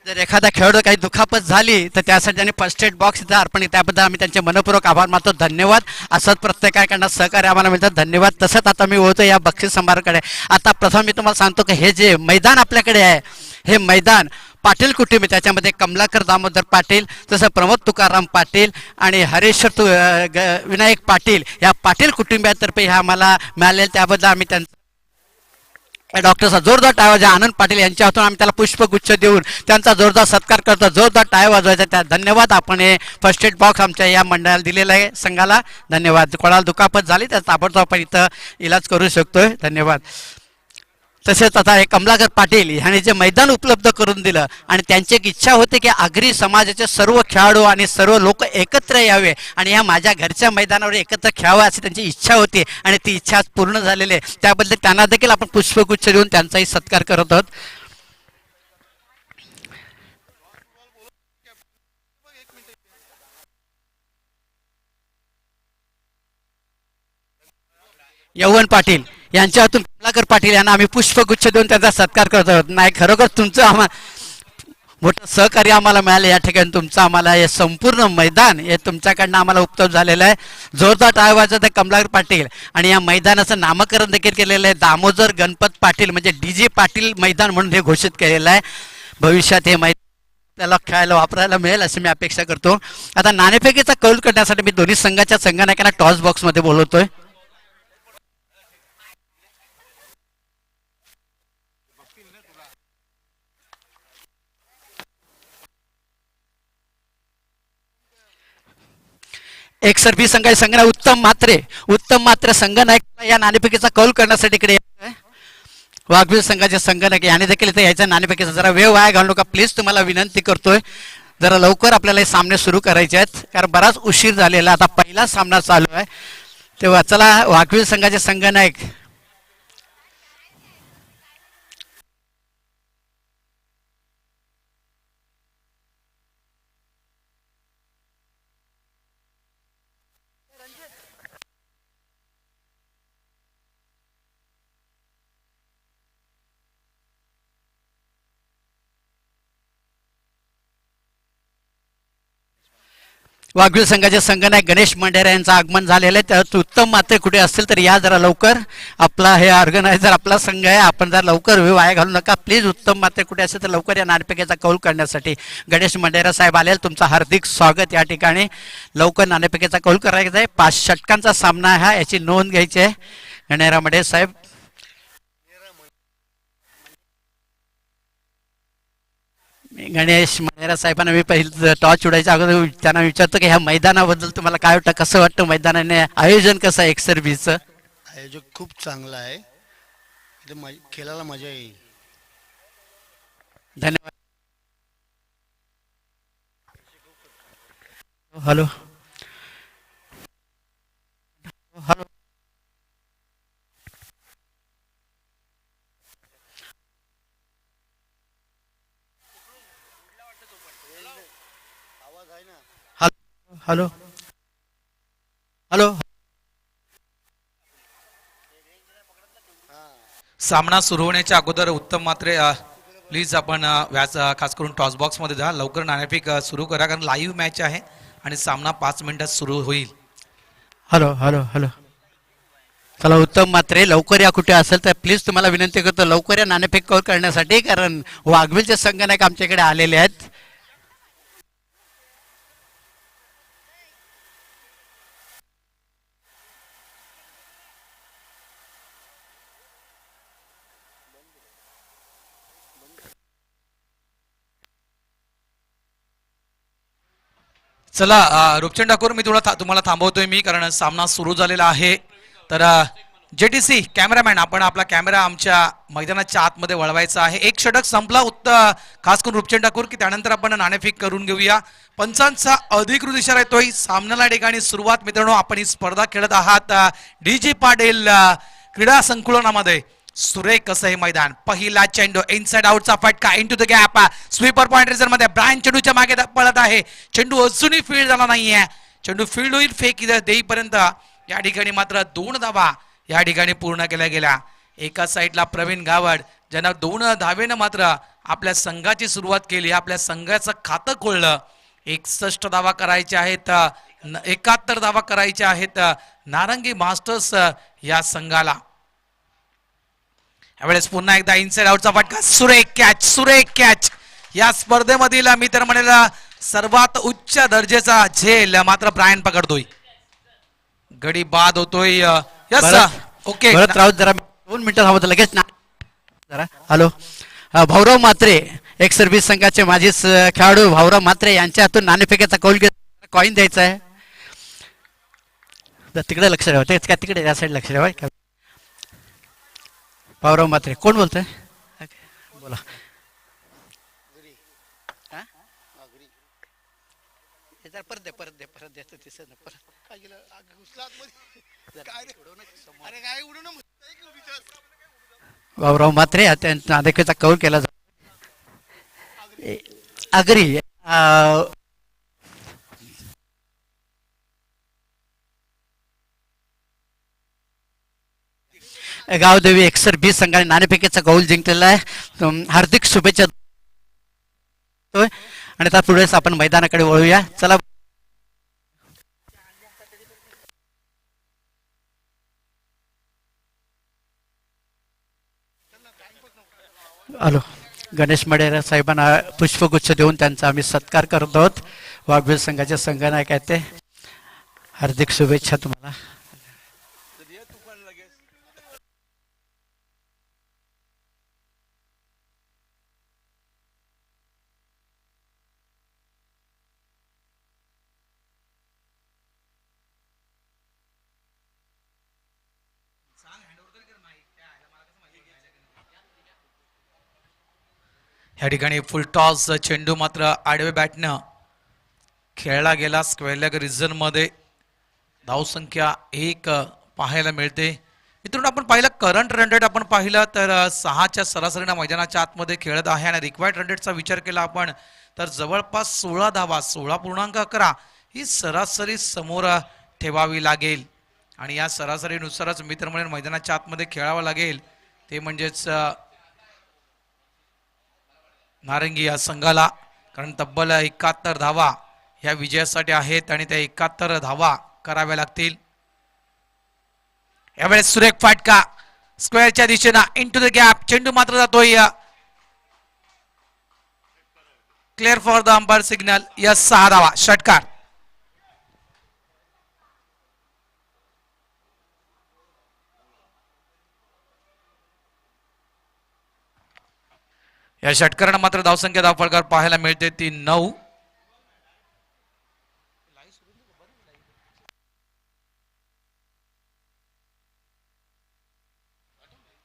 S2: जर एखादा खेळाडू काही दुखापत झाली तर त्यासाठी त्यांनी फर्स्ट एड बॉक्स इथं अर्पण, त्याबद्दल आम्ही त्यांचे मनपूर्वक आभार मानतो. धन्यवाद. असंच प्रत्येकाकडनं सहकार्य आम्हाला मिळतं. धन्यवाद. तसंच आता मी होतो या बक्षीस समारोहाकडे. आता प्रथम मी तुम्हाला सांगतो की हे जे मैदान आपल्याकडे आहे, हे मैदान पाटील कुटुंब, त्याच्यामध्ये कमलाकर दामोदर पाटील, तसं प्रमोद तुकाराम पाटील आणि हरेश्वर विनायक पाटील या पाटील कुटुंबियातर्फे हे आम्हाला मिळालेलं, त्याबद्दल आम्ही त्यांचं डॉक्टरचा जोरदार टाळ्या वाजवा. आनंद पाटील यांच्या हातून आम्ही त्याला पुष्पगुच्छ देऊन त्यांचा जोरदार सत्कार करतो. जोरदार टाळ्या वाजवायचा. त्या धन्यवाद. आपण हे फर्स्ट एड बॉक्स आमच्या या मंडळाला दिलेला आहे संघाला. धन्यवाद. कोणाला दुखापत झाली तर ताबडतोब आपण इथं इलाज करू शकतोय. धन्यवाद. तसेच आता हे कमलाकर पाटील ह्याने जे मैदान उपलब्ध करून दिलं आणि त्यांची एक इच्छा होती की आगरी समाजाचे सर्व खेळाडू आणि सर्व लोक एकत्र यावे आणि या माझ्या घरच्या मैदानावर एकत्र खेळावं अशी त्यांची इच्छा होती आणि ती इच्छा आज पूर्ण झालेली आहे. त्याबद्दल त्यांना देखील आपण पुष्पगुच्छ देऊन त्यांचाही सत्कार करत आहोत. यवन पाटील यांच्या हातून कमलाकर पाटील यांना आम्ही पुष्पगुच्छ देऊन त्यांचा सत्कार करत आहोत. नाही, खरोखर तुमचं मोठं सहकार्य आम्हाला मिळालं या ठिकाणी. तुमचं आम्हाला हे संपूर्ण मैदान हे तुमच्याकडनं आम्हाला उपलब्ध झालेलं आहे. जोरदार टाळ्या वाजवत कमलाकर पाटील. आणि या मैदानाचं नामकरण देखील केलेलं आहे दामोदर गणपत पाटील, म्हणजे DJ पाटील मैदान म्हणून हे घोषित केलेलं आहे. भविष्यात हे मैदान त्याला खेळायला वापरायला मिळेल अशी मी अपेक्षा करतो. आता नाणेफेकीचा कौल करण्यासाठी मी दोन्ही संघाच्या संघनायकांना टॉस बॉक्समध्ये बोलवतोय. एक सर्वी संघाचे संघनायक उत्तम मात्रे संघनायक या नाणेफेकीचा कौल करण्यासाठी इकडे वाघवीर संघाचे संघनायक याने देखील इथे यायच्या नाणेफेकीचा. जरा वेळ वाया घालू नका प्लीज, तुम्हाला विनंती करतोय. जरा लवकर आपल्याला हे सामने सुरू करायचे आहेत कारण बराच उशीर झालेला. आता पहिला सामना चालू आहे तेव्हा चला वाघवीर संघाचे संघनायक वाघवीर संघाचे संघनायक गणेश मंडेरा यांचं आगमन झालेलं आहे. त्यात उत्तम मात्रे कुठे असतील तर या जरा लवकर. आपला हे ऑर्गनायझर आपला संघ आहे, आपण जरा लवकर वेळ वाया घालू नका प्लीज. उत्तम मात्रे कुठे असेल तर लवकर या नाणेफेकीचा कौल करण्यासाठी. गणेश मंडेरा साहेब आले, तुमचं हार्दिक स्वागत या ठिकाणी. लवकर नाणेफेकीचा कौल करायचा आहे. 5 षटकांचा सामना हा, याची नोंद घ्यायची आहे. गणेरा मंडे साहेब. गणेश मंडेरा साहेबांना मी पहिलं टॉस उडायच्या अगोदर त्यांना विचारतो की ह्या मैदानाबद्दल तुम्हाला काय वाटतं, कसं वाटतं मैदानाने आयोजन कसं आहे एक्सरबीचं?
S3: आयोजक खूप चांगला आहे. इथे खेळायला मजा येईल.
S2: धन्यवाद. Hello hello hello hello.
S1: सामना सुरू होण्याच्या अगोदर उत्तम मात्रे प्लीज आपण व्यास खास करून टॉस बॉक्समध्ये जा. लवकर नाणेफेक सुरू करा कारण लाईव्ह मॅच आहे आणि सामना 5 मिनिटात सुरू होईल.
S2: Hello hello hello. चला उत्तम मात्रे लवकर या कुठे असेल तर प्लीज तुम्हाला विनंती करतो लवकर या नाणेफेक कौल करण्यासाठी कारण वाघवीरचे संघनायक आमच्याकडे आलेले आहेत.
S1: चला रूपचंद ठाकूर, मी तुम्हाला थांबवतोय मी कारण सामना सुरू झालेला आहे. तर जेटीसी कॅमेरामॅन, आपण आपला कॅमेरा आमच्या मैदानाच्या आतमध्ये वळवायचा आहे. एक षटक संपला खास करून रूपचंद ठाकूर की त्यानंतर आपण नाणेफेक करून घेऊया. पंचांचा अधिकृत इशारा येतोय. सामन्याला ठिकाणी सुरुवात. मित्रांनो, आपण ही स्पर्धा खेळत आहात डीजी पाटील क्रीडा संकुलनामध्ये. सुरेख असं हे मैदान. पहिला चेंडू इनसाइड आउटचा फटका into the gap. Sweeper point razor मध्ये ब्रायन चेंडूच्या मागे पळत आहे. चेंडू अजूनही फील्ड झाला नाहीये. चेंडू फील्ड होईल फेक देईपर्यंत या ठिकाणी मात्र 2 धावा या ठिकाणी पूर्ण केल्या गेल्या. एका साईडला प्रवीण गावड ज्यांना 2 धावेनं मात्र आपल्या संघाची सुरुवात केली, आपल्या संघाचं खातं खोललं. 61 धावा करायचे आहेत, 71 धावा करायच्या आहेत नारंगी मास्टर्स या संघाला. यावेळेस पुन्हा एकदा इनसाइड आउटचा फटका. सुरेख कॅच या स्पर्धेमधील मी तर म्हणेल सर्वात उच्च दर्जाचा झेल मात्र ब्रायन पकडतोय. गडी बाद होतोय. यस ओके
S2: भरत राऊत जरा 2 मिनिटं थांबत लगेच ना जरा. हॅलो, भाऊराव म्हात्रे एक सर्व्हिस संघाचे माजी खेळाडू भाऊराव म्हात्रे यांच्या हातून नाणेफेकीचा कौल घेत कॉईन द्यायचा आहे. तिकडे लक्ष ठेवा, तेच का तिकडे या साईड लक्ष ठेवा. भाऊराव म्हात्रे कोण बोलतोय? बोला. परत दे भाऊराव म्हात्रे त्यांचा नाणेफेकीचा कौल केला जातो. आगरी गावदेवी एक्सर 20 संघाने नाणेफेकीचा कौल जिंकलेला आहे. हार्दिक शुभेच्छा. आणि त्या पुढे आपण मैदानाकडे वळूया. चला. हॅलो, गणेश मडेरा साहेबांना पुष्पगुच्छ देऊन त्यांचा आम्ही सत्कार करत आहोत. वाघबीर संघाचे संघनायक आहेत ते. हार्दिक शुभेच्छा तुम्हाला.
S1: या ठिकाणी फुल टॉस चेंडू मात्र आडवे बॅटनं खेळला गेला. स्क्वेअर लेग रिझन मध्ये धावसंख्या 1 पाहायला मिळते. मित्रांनो, आपण पाहिलं करंट रन रेट आपण पाहिलं तर 6च्या सरासरीनं मैदानाच्या आतमध्ये खेळत आहे. आणि रिक्वायर्ड रन रेटचा विचार केला आपण तर जवळपास 16 धावा 16.11 ही सरासरी समोर ठेवावी लागेल. आणि या सरासरीनुसारच मित्र म्हणून मैदानाच्या आतमध्ये खेळावं लागेल. ते म्हणजेच नारंगी या संघाला, कारण तब्बल 71 धावा ह्या विजयासाठी आहेत आणि त्या 71 धावा कराव्या लागतील. यावेळेस सुरेख फाटका स्क्वेअरच्या दिशेनं इनटू द गॅप. चेंडू मात्र जातोय clear for the umpire signal. या 6 धावा षटकार. या षटकारांना मात्र धावसंख्या धावफलकार पाहायला मिळते ती 9.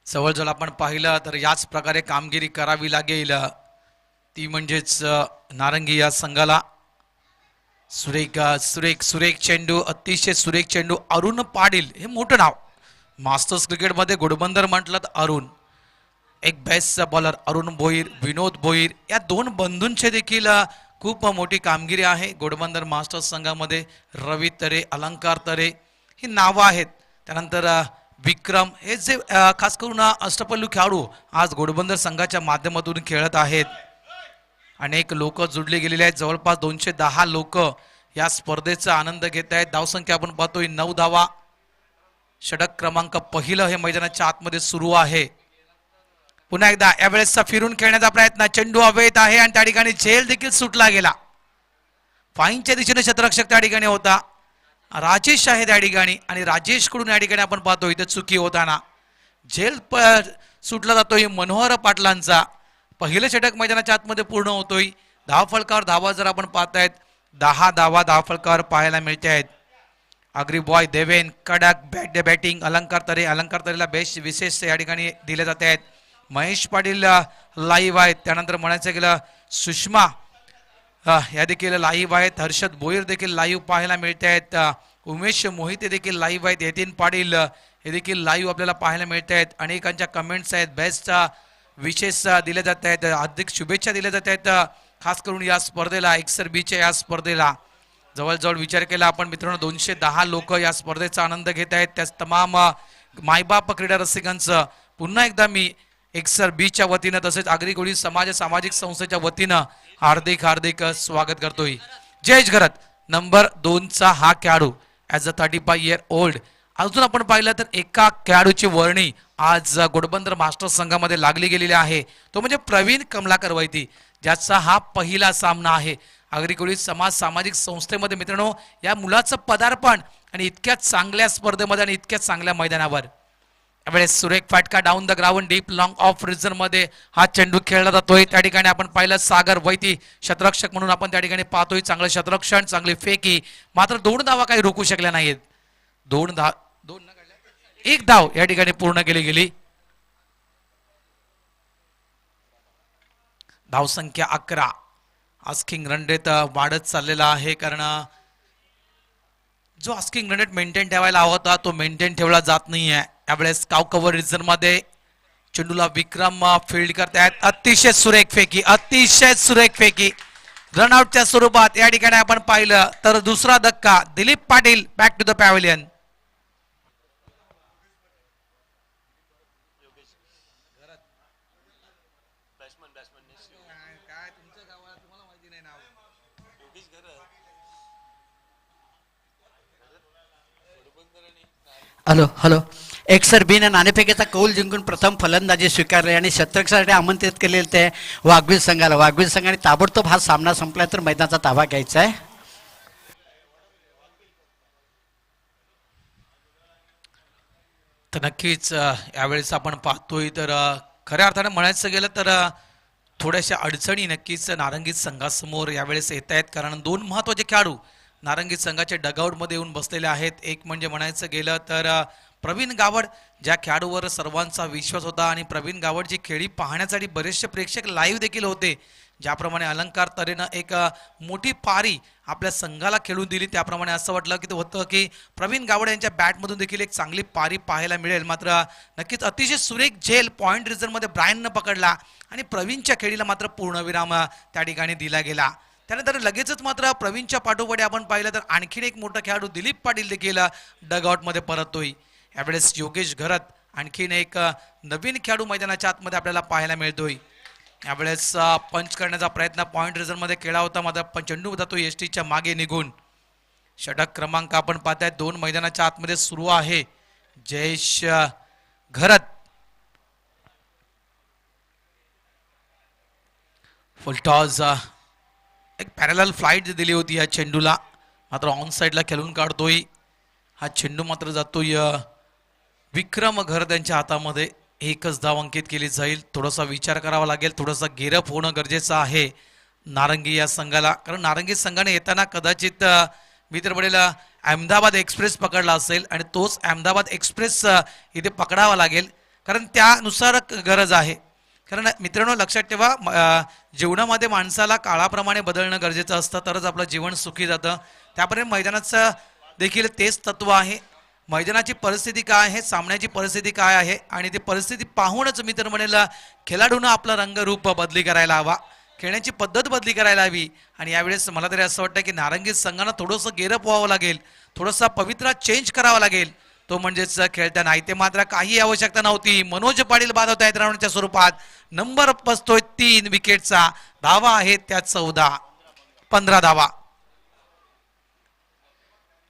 S1: जवळजवळ आपण पाहिलं तर याच प्रकारे कामगिरी करावी लागेल ती म्हणजेच नारंगी या संघाला. सुरेख चेंडू, अतिशय सुरेख चेंडू. अरुण पाटील हे मोठं नाव मास्टर्स क्रिकेटमध्ये. घोडबंदर म्हटलं तर अरुण. एक बेस्ट बॉलर अरुण भोईर, विनोद भोईर या 2 बंधूंचे देखील खूप मोठी कामगिरी आहे घोडबंदर मास्टर्स संघामध्ये. रवी तरे, अलंकार तरे ही नावं आहेत. त्यानंतर विक्रम हे जे खास करून अष्टपैलू खेळाडू आज घोडबंदर संघाच्या माध्यमातून खेळत आहेत. अनेक लोक जुडले गेलेले आहेत. जवळपास 210 लोक या स्पर्धेचा आनंद घेत आहेत. धावसंख्या आपण पाहतोय 9 धावा. षटक क्रमांक पहिलं हे मैदानाच्या आतमध्ये सुरू आहे. पुन्हा एकदा यावेळेसचा फिरून खेळण्याचा प्रयत्न. चेंडू अवैध आहे आणि त्या ठिकाणी झेल देखील सुटला गेला. फाईनच्या दिशेने क्षेत्ररक्षक त्या ठिकाणी होता. राजेश आहे त्या ठिकाणी आणि राजेश कडून या ठिकाणी आपण पाहतोय इथे चुकी होताना झेल सुटला जातोय मनोहर पाटलांचा. पहिलं षटक मैदानाच्या आतमध्ये पूर्ण होतोय. धावफलकावर धावा जर आपण पाहतायत 10 धावा धावफलकावर पाहायला मिळते आहेत. अग्री बॉय देवेन कडक बॅटिंग. अलंकार तरेला बेस्ट विशेष या ठिकाणी दिले जात आहेत. महेश पाटील लाईव्ह आहेत. त्यानंतर म्हणायचं गेलं सुषमा या देखील लाईव्ह आहेत. हर्षद भोईर देखील लाईव्ह पाहायला मिळत आहेत. उमेश मोहिते देखील लाईव्ह आहेत. यतीन पाटील हे देखील लाईव्ह आपल्याला पाहायला मिळत आहेत. अनेकांच्या कमेंट्स आहेत. बेस्ट विशेष दिले जात आहेत. हार्दिक शुभेच्छा दिल्या जात आहेत खास करून या स्पर्धेला एक्सर बीच्या या स्पर्धेला. जवळजवळ विचार केला आपण मित्रांनो 210 लोक या स्पर्धेचा आनंद घेत आहेत. त्या तमाम मायबाप क्रीडा रसिकांचं पुन्हा एकदा मी एक्सर बीच्या वतीनं तसेच आगरी कोळी समाज सामाजिक संस्थेच्या वतीनं हार्दिक स्वागत करतोय. जयेश घरत नंबर 2चा हा खेळाडू ॲज अ 35 इयर ओल्ड. अजून आपण पाहिलं तर एका खेळाडूची वर्णी आज घोडबंदर मास्टर्स संघामध्ये लागली गेलेली आहे. तो म्हणजे प्रवीण कमलाकर वैती, ज्याचा हा पहिला सामना आहे आगरी कोळी समाज सामाजिक संस्थेमध्ये. मित्रांनो या मुलाचं पदार्पण आणि इतक्या चांगल्या स्पर्धेमध्ये आणि इतक्या चांगल्या मैदानावर यावेळेस सुरेख फाटका down the ground deep long of reason मध्ये हा चेंडू खेळला जातोय. त्या ठिकाणी आपण पाहिलं सागर वैती शतरक्षक म्हणून आपण त्या ठिकाणी पाहतोय. चांगलं शतरक्षण, चांगली फेकी, मात्र 2 धावा काही रोखू शकल्या नाहीत. 1 धाव या ठिकाणी पूर्ण केली गेली. धावसंख्या 11. आस्किंग रन रेट वाढत चाललेला आहे कारण जो आस्किंग रन रेट मेंटेन ठेवायला हवा होता तो मेंटेन ठेवला जात नाहीये. यावेळेस काव कव्हर रिझन मध्ये चेंडूला विक्रम फील्ड करतायत. अतिशय सुरेख फेकी रनआउटच्या स्वरूपात या ठिकाणी आपण पाहिलं तर दुसरा धक्का. Dilip Patil back to the pavilion.
S2: Hello Eksar बीने नाणेफेकीचा कौल जिंकून प्रथम फलंदाजी स्वीकारली आणि शतरक्षणासाठी आमंत्रित केलेले ते वाघवीर संघाने ताबडतोब हा सामना संपला तर मैदानाचा ताबा घ्यायचा आहे.
S1: तर नक्कीच यावेळेस आपण पाहतोय तर खऱ्या अर्थाने म्हणायचं गेलं तर थोड्याशा अडचणी नक्कीच नारंगी संघासमोर यावेळेस येत आहेत. कारण 2 महत्त्वाचे खेळाडू नारंगी संघाच्या डगआउटमध्ये येऊन बसलेले आहेत. एक म्हणजे म्हणायचं गेलं तर प्रवीण गावड, ज्या खेळाडूवर सर्वांचा विश्वास होता आणि प्रवीण गावडची खेळी पाहण्यासाठी बरेचसे प्रेक्षक लाईव्ह देखील होते. ज्याप्रमाणे अलंकार तरेनं एक मोठी पारी आपल्या संघाला खेळून दिली त्याप्रमाणे असं वाटलं की होतं की प्रवीण गावड यांच्या बॅटमधून देखील एक चांगली पारी पाहायला मिळेल. मात्र नक्कीच अतिशय सुरेख झेल पॉईंट रिझनमध्ये ब्रायननं पकडला आणि प्रवीणच्या खेळीला मात्र पूर्णविराम त्या ठिकाणी दिला गेला. त्यानंतर लगेचच मात्र प्रवीणच्या पाठोपाठी आपण पाहिलं तर आणखीन एक मोठा खेळाडू दिलीप पाटील देखील डगआउटमध्ये परततोय. यावेळेस योगेश घरत आणखीन एक नवीन खेळाडू मैदानाच्या आतमध्ये आपल्याला पाहायला मिळतोय. यावेळेस पंच करण्याचा प्रयत्न पॉईंट रिझनमध्ये केला होता मात्र चेंडू जातो एसटीच्या मागे निघून. षटक क्रमांक आपण पाहताय 2 मैदानाच्या आतमध्ये सुरू आहे. जयेश घरत फुलटॉस एक पॅरलल फ्लाईट दिली होती या चेंडूला मात्र ऑन साईडला खेळून काढतोय. हा चेंडू मात्र जातोय विक्रम घरत यांच्या हातामध्ये. 1च धाव अंकित केली जाईल. थोडासा विचार करावा लागेल, थोडासा गेरअप होणं गरजेचं आहे नारंगी या संघाला. कारण नारंगी संघाने येताना कदाचित मी तर म्हणेल अहमदाबाद एक्सप्रेस पकडला असेल आणि तोच अहमदाबाद एक्सप्रेस इथे पकडावा लागेल कारण त्यानुसार गरज आहे. कारण मित्रांनो लक्षात ठेवा जीवनामध्ये माणसाला काळाप्रमाणे बदलणं गरजेचं असतं तरच आपलं जीवन सुखी जातं. त्यापर्यंत मैदानाचं देखील तेच तत्व आहे. मैदानाची परिस्थिती काय आहे, सामन्याची परिस्थिती काय आहे आणि ती परिस्थिती पाहूनच मी तर म्हणेल खेळाडूनं आपलं रंगरूप बदली करायला हवा, खेळण्याची पद्धत बदली करायला हवी. आणि यावेळेस मला तरी असं वाटतं की नारंगी संघानं थोडंसं गेरअप व्हावं लागेल, थोडासा पवित्रा चेंज करावा लागेल. तो म्हणजेच खेळताना इथे मात्र काही आवश्यकता नव्हती. मनोज पाटील बाद होत आहेत राऊंडच्या स्वरूपात. नंबर बसतोय 3 विकेटचा. धावा आहेत त्या 14. 15 धावा.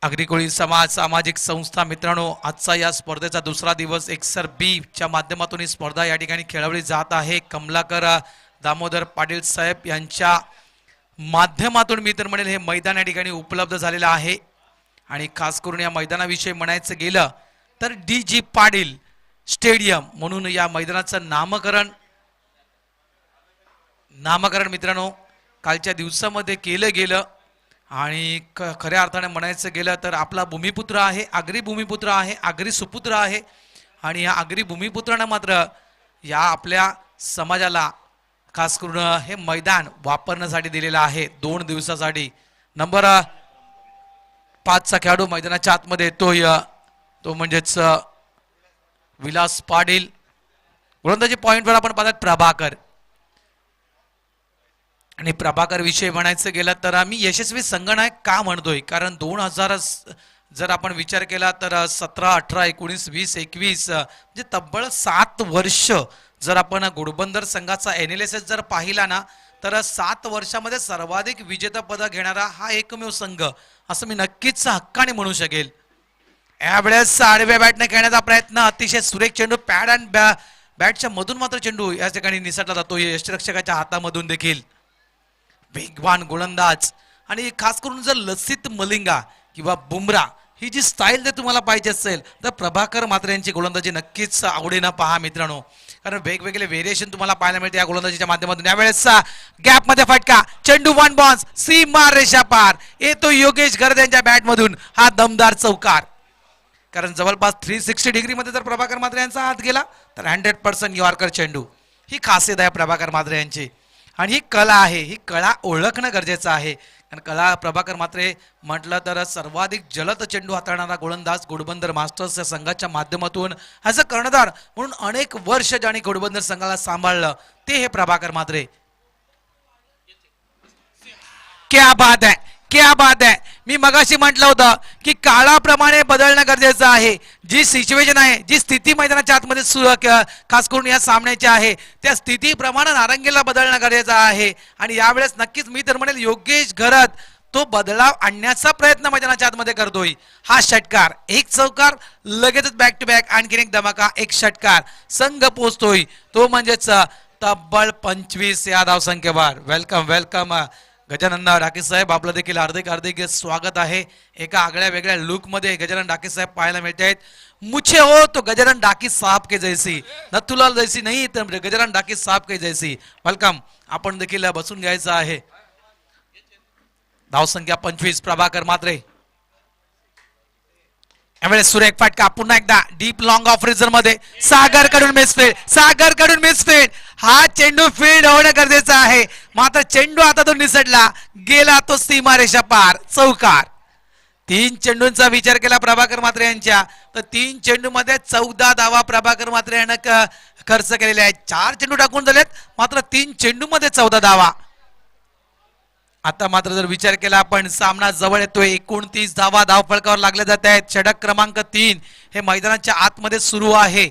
S1: आगरी कोळी समाज सामाजिक संस्था मित्रांनो आजचा या स्पर्धेचा दुसरा दिवस एक्सर बी च्या माध्यमातून ही स्पर्धा या ठिकाणी खेळवली जात आहे. कमलाकर दामोदर पाटील साहेब यांच्या माध्यमातून मी तर म्हणेल हे मैदान या ठिकाणी उपलब्ध झालेलं आहे. आणि खास करून या मैदानाविषयी म्हणायचं गेलं तर DG पाटील स्टेडियम म्हणून या मैदानाचं नामकरण मित्रांनो कालच्या दिवसामध्ये केलं गेलं. आणि खऱ्या अर्थाने म्हणायचं गेलं तर आपला भूमिपुत्र आहे, आगरी भूमिपुत्र आहे, आगरी सुपुत्र आहे. आणि या आगरी भूमिपुत्रानं मात्र या आपल्या समाजाला खास करून हे मैदान वापरण्यासाठी दिलेलं आहे 2 दिवसासाठी. नंबर 5चा खेळाडू मैदानाच्या आतमध्ये येतोय, तो म्हणजेच विलास पाटील. गोलंदाजी पॉइंटवर आपण पाहतात प्रभाकर. आणि प्रभाकर विषयी म्हणायचं गेलं तर आम्ही यशस्वी संघनायक का म्हणतोय, कारण 2000 जर आपण विचार केला तर 17, 18, 19, 20, 21 म्हणजे तब्बल 7 वर्ष जर आपण घोडबंदर संघाचा एनालिसिस जर पाहिला ना तर 7 वर्षामध्ये सर्वाधिक विजेतेपद घेणारा हा एकमेव संघ असं मी नक्कीच हक्काने म्हणू शकेल. यावेळेस आडव्या बॅटने खेळण्याचा प्रयत्न, अतिशय सुरेख चेंडू, पॅड अँड बॅटच्या मधून मात्र चेंडू या ठिकाणी निसटला जातो यष्टिरक्षकाच्या हातामधून देखील. वेगवान गोलंदाज आणि खास करून जर लसित मलिंगा किंवा बुमरा ही जी स्टाईल जर तुम्हाला पाहिजे असेल तर प्रभाकर मात्र यांची गोलंदाजी नक्कीच आवडीनं पहा मित्रांनो, कारण वेगवेगळे व्हेरिएशन तुम्हाला पाहायला मिळते या गोलंदाजीच्या माध्यमातून. यावेळेस गॅप मध्ये फटका, चेंडू 1 बॉन्स, सीमा रेषा पार, येतो योगेश गर्द यांच्या बॅट मधून हा दमदार चौकार. कारण जवळपास 360 डिग्री मध्ये जर प्रभाकर मात्रे यांचा हात गेला तर 100% यॉर्कर चेंडू. ही खासियत आहे प्रभाकर मात्रे यांची आणि ही कला आहे, ही कला ओळखणं गरजेचं आहे. कारण कला प्रभाकर मात्रे म्हटलं तर सर्वाधिक जलद चेंडू हाताळणारा गोलंदाज घोडबंदर मास्टर्स या संघाच्या माध्यमातून ॲज अ कर्णधार म्हणून अनेक वर्ष ज्यांनी घोडबंदर संघाला सांभाळलं ते हे प्रभाकर मात्रे. क्या बात है, क्या बात है. मी मगाशी म्हटलं होतं की काळाप्रमाणे बदलणं गरजेचं आहे. जी सिच्युएशन आहे, जी स्थिती मैदानाच्या आतमध्ये खास करून या सामन्याची आहे त्या स्थितीप्रमाणे नारंगीला बदलणं गरजेचं आहे. आणि यावेळेस नक्कीच मी तर म्हणेल योगेश घरत तो बदलाव आणण्याचा प्रयत्न मैदानाच्या आतमध्ये करतोय. हा षटकार, एक चौकार, लगेचच बॅक टू बॅक आणखीन एक धमाका, एक षटकार, संघ पोहोचतोय तो म्हणजेच तब्बल 25 या धावसंख्येवर. वेलकम वेलकम गजानन डाके साहेब, आपलं देखील हार्दिक हार्दिक स्वागत आहे. एका आगळ्या वेगळ्या लुक मध्ये गजानन डाके साहेब पाहायला मिळत आहेत. मुझे हो तो गजानन डाके साहब के जैसी, नथुलाल जैसी नहीं तर गजानन डाके साहब के जैसी. वेलकम, आपण देखील बसून घ्यायचं आहे. धावसंख्या 25, प्रभाकर मात्रे. यावेळेस सुरेख फटका, पुन्हा एकदा डीप लॉंग ऑफ रिझर्व मध्ये, सागर कडून मिसफील्ड, सागर कडून मिसफील्ड. हा चेंडू फील्ड होणं गरजेचं आहे, मात्र चेंडू आता तो निसटला गेला, तो सीमारेषा पार, चौकार. 3 चेंडूंचा विचार केला प्रभाकर मात्रे यांच्या तर 3 चेंडू मध्ये 14 धावा प्रभाकर मात्रे यानं खर्च केलेले आहेत. 4 चेंडू टाकून झालेत, मात्र 3 चेंडू मध्ये 14 धावा. आता मात्र जर विचार केला आपण सामना जवळ येतोय, 29 धावा धावफलकावर लागले जात आहेत. षटक क्रमांक 3 हे मैदानाच्या आतमध्ये सुरू आहे.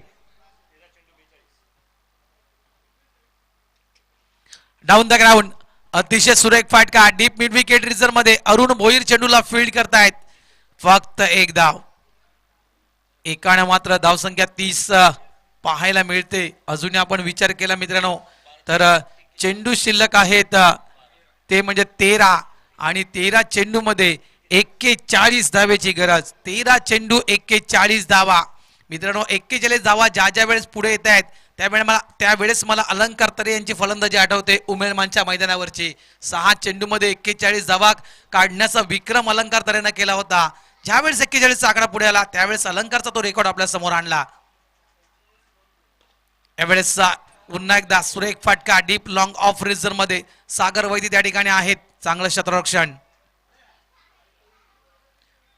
S1: डाऊन द ग्राउंड, अतिशय सुरेख फाटका, डीप मिड विकेट रिझर्व मध्ये अरुण भोईर चेंडूला फील्ड करतायत. फक्त एक धाव, एकाने मात्र धावसंख्या 30 पाहायला मिळते. अजून आपण विचार केला मित्रांनो तर चेंडू शिल्लक आहेत ते म्हणजे 13 आणि 13 चेंडू मध्ये 41 धावेची गरज. 13 चेंडू 41 धावा मित्रांनो. 41 धावा ज्या ज्या वेळेस पुढे येत आहेत त्यावेळेस मला अलंकार तरे यांची फलंदाजी आठवते उमेरमानच्या मैदानावरची. 6 चेंडू मध्ये 41 धावा काढण्याचा विक्रम अलंकार तरेनं केला होता. ज्यावेळेस 41चा आकडा पुढे आला त्यावेळेस अलंकारचा तो रेकॉर्ड आपल्या समोर आणला. यावेळेस पुन्हा एकदा सुरेख फटका, डीप लॉंग ऑफ रिझर्व मध्ये सागर वैद्य त्या ठिकाणी आहेत. चांगलं क्षेत्ररक्षण.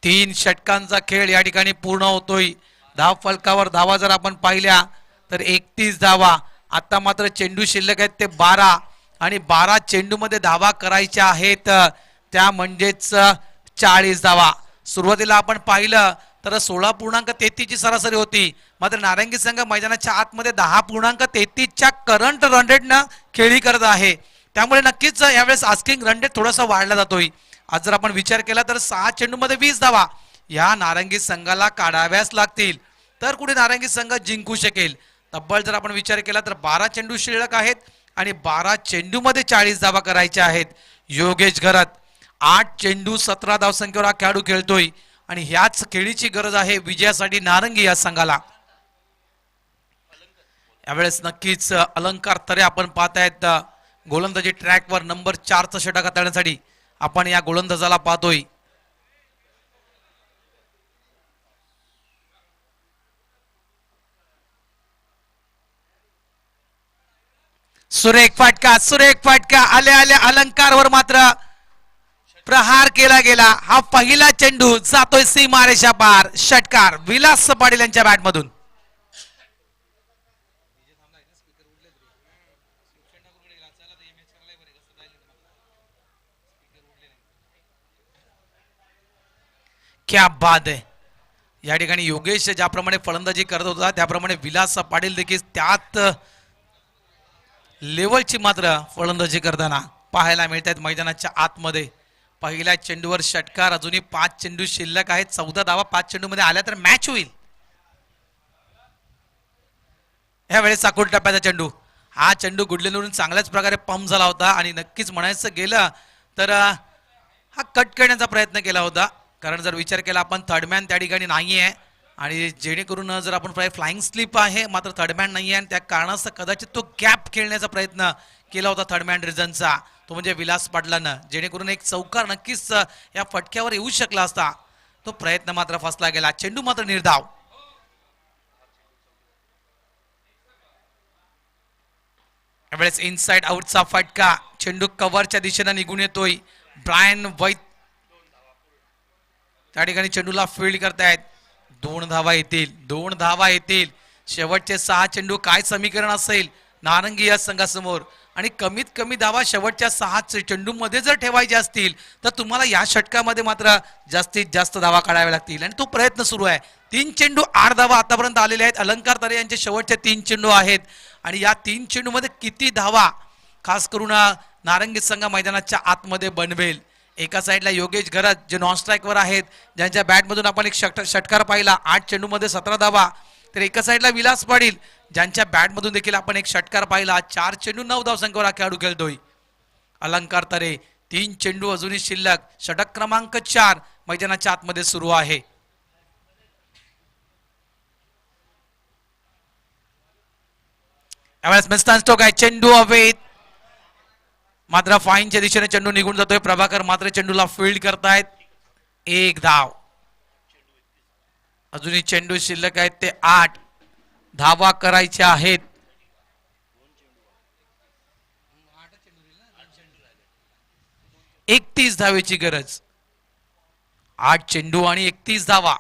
S1: 3 षटकांचा खेळ या ठिकाणी पूर्ण होतोय. धाव फलकावर धावा जर आपण पाहिल्या तर 31 धावा. आता मात्र चेंडू शिल्लक आहेत ते 12 आणि 12 चेंडू मध्ये धावा करायच्या आहेत त्या म्हणजेच 40 धावा. सुरुवातीला आपण पाहिलं तर 16.33 ची सरासरी होती, मात्र नारंगी संघ मैदानाच्या आतमध्ये 10.33 च्या करंट रन रेटनं खेळी करत आहे. त्यामुळे नक्कीच यावेळेस आस्किंग रन रेट थोडासा वाढला जातोय. आज जर आपण विचार केला तर 6 चेंडू मध्ये 20 धावा या नारंगी संघाला काढाव्याच लागतील तर कुठे नारंगी संघ जिंकू शकेल. तब्बल जर आपण विचार केला तर 12 चेंडू शिल्लक आहेत आणि 12 चेंडू मध्ये 40 धावा करायच्या आहेत. योगेश घरत 8 चेंडू 17 धावसंख्येवर हा खेळाडू खेळतोय आणि ह्याच खेळीची गरज आहे विजयासाठी नारंगी या संघाला. यावेळेस नक्कीच अलंकार तरे आपण पाहतायत गोलंदाजी ट्रॅकवर नंबर 4चा षटक हाताळण्यासाठी. आपण या गोलंदाजाला पाहतोय. सुरेख फटका आले आले अलंकारवर मात्र प्रहार केला गेला. हा पहिला चेंडू जातोय सीमारेषा पार. षटकार विलास पाटील यांच्या बॅट मधून. क्या बात आहे. या ठिकाणी योगेश ज्याप्रमाणे फलंदाजी करत होता त्याप्रमाणे विलास पाटील देखील त्यात लेवलची मात्र फलंदाजी करताना पाहायला मिळतात मैदानाच्या आतमध्ये. पहिल्या चेंडूवर षटकार. अजूनही 5 चेंडू शिल्लक आहेत. 14 धावा 5 चेंडू मध्ये आल्या तर मॅच होईल. यावेळेस साकोट टप्प्याचा चेंडू. हा चेंडू गुडलेलवरून चांगल्याच प्रकारे पंप झाला होता आणि नक्कीच म्हणायचं गेलं तर हा कट करण्याचा प्रयत्न केला होता. कारण जर विचार केला आपण थर्डमॅन त्या ठिकाणी नाहीये आणि जेणेकरून जर आपण फ्लाइंग स्लिप आहे मात्र थर्डमॅन नाहीये आणि त्या कारणास्तव कदाचित तो गॅप खेळण्याचा प्रयत्न केला होता थर्डमॅन रिझनचा, तो म्हणजे विलास पाटलानं. जेणेकरून एक चौकार नक्कीच या फटक्यावर येऊ शकला असता. तो प्रयत्न मात्र फसला गेला. चेंडू मात्र निर्धाव. यावेळेस इनसाइड आउटचा फटका. चेंडू कव्हरच्या दिशेने निघून येतोय. ब्रायन वैद त्या ठिकाणी चेंडूला फील्ड करतायत. 2 धावा येतील. 2 धावा येतील. शेवटचे 6 चेंडू काय समीकरण असेल नारंगी या संघासमोर. आणि कमीत कमी धावा शेवटच्या 6 चेंडूमध्ये जर ठेवायचे असतील तर तुम्हाला या षटकामध्ये मात्र जास्तीत जास्त धावा काढाव्या लागतील आणि तो प्रयत्न सुरू आहे. 3 चेंडू 8 धावा आतापर्यंत आलेले आहेत. अलंकार तरे यांचे शेवटचे 3 चेंडू आहेत आणि या 3 चेंडू मध्ये किती धावा खास करून नारंगी संघ मैदानाच्या आतमध्ये बनवेल. एका साईडला योगेश घरत जे नॉन स्ट्राईकवर आहेत, ज्यांच्या बॅटमधून आपण एक षटकार पाहिला 8 चेंडूमध्ये 17 धावा. तर एका साईडला विलास पाटील ज्यांच्या बॅटमधून देखील आपण एक षटकार पाहिला 4 चेंडू 9 धावसंख्येवर हा खेळाडू खेळतोय. अलंकार तरे 3 चेंडू अजूनही शिल्लक. षटक क्रमांक 4 मैदानाच्या आतमध्ये सुरू आहे. यावेळेस मिस्टर स्टोक आहे. चेंडू अवेत मात्र फाईनच्या दिशेने चेंडू निघून जातोय. प्रभाकर मात्र चेंडूला फील्ड करतायत. 1 धाव. अजूनही चेंडू शिल्लक आहेत ते 8 धावा करायच्या आहेत. 31 धावेची गरज. 8 चेंडू आणि 31 धावा.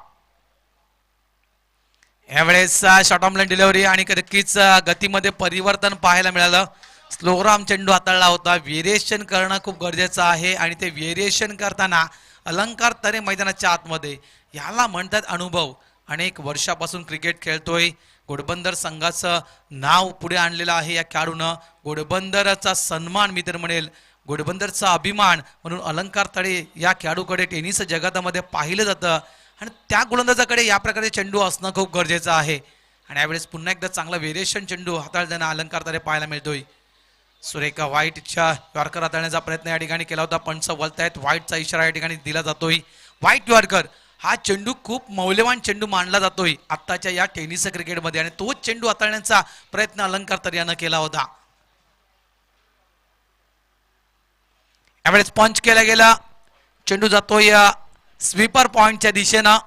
S1: यावेळेस शॉर्ट ऑन लाईन डिलिव्हरी आणि नक्कीच गतीमध्ये परिवर्तन पाहायला मिळालं. स्लोराम चेंडू हाताळला होता. व्हेरिएशन करणं खूप गरजेचं आहे आणि ते व्हेरिएशन करताना अलंकार तरे मैदानाच्या आतमध्ये याला म्हणतात अनुभव. अनेक वर्षापासून क्रिकेट खेळतोय. घोडबंदर संघाचं नाव पुढे आणलेलं आहे या खेळाडूनं. घोडबंदरचा सन्मान मी तर म्हणेल, घोडबंदरचा अभिमान म्हणून अलंकार तळे या खेळाडूकडे टेनिस जगतामध्ये पाहिलं जातं आणि त्या गोलंदाजाकडे या प्रकारचे चेंडू असणं खूप गरजेचं आहे. आणि यावेळेस पुन्हा एकदा चांगला व्हेरिएशन चेंडू हाताळताना अलंकार तळे पाहायला मिळतोय. सुरेखा व्हाईटच्या यॉर्कर हाताळण्याचा प्रयत्न या ठिकाणी केला होता. पंच वळतायत. व्हाईटचा इशारा या ठिकाणी दिला जातोय. व्हाईट यॉर्कर हा चेंडू खूप मौल्यवान चेंडू मानला जातोय आत्ताच्या या टेनिस क्रिकेटमध्ये आणि तोच चेंडू हाताळण्याचा प्रयत्न अलंकार तरे यानं केला होता. यावेळेस पंच केला गेला. चेंडू जातोय स्वीपर पॉइंटच्या दिशेनं.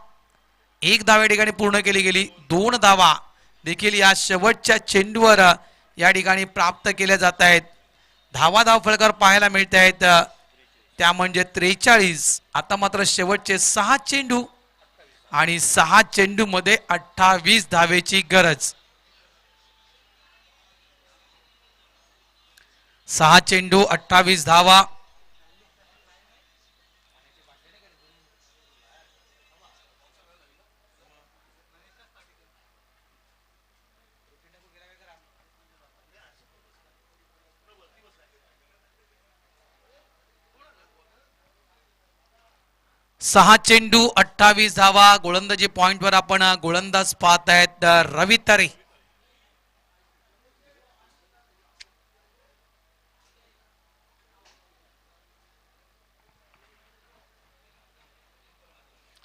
S1: 1 धाव या ठिकाणी पूर्ण केली गेली. 2 धावा देखील या शेवटच्या चेंडूवर या ठिकाणी प्राप्त केल्या जात आहेत. धाव फलकावर पाहायला मिळत आहेत त्या म्हणजे 43. आता मात्र शेवटचे 6 चेंडू आणि 6 चेंडू मध्ये 28 धावेची गरज. 6 चेंडू 28 धावा. सहा चेंडू 28 धावा. गोलंदाजी पॉइंटवर आपण गोलंदाज पाहत आहेत रवी तरे.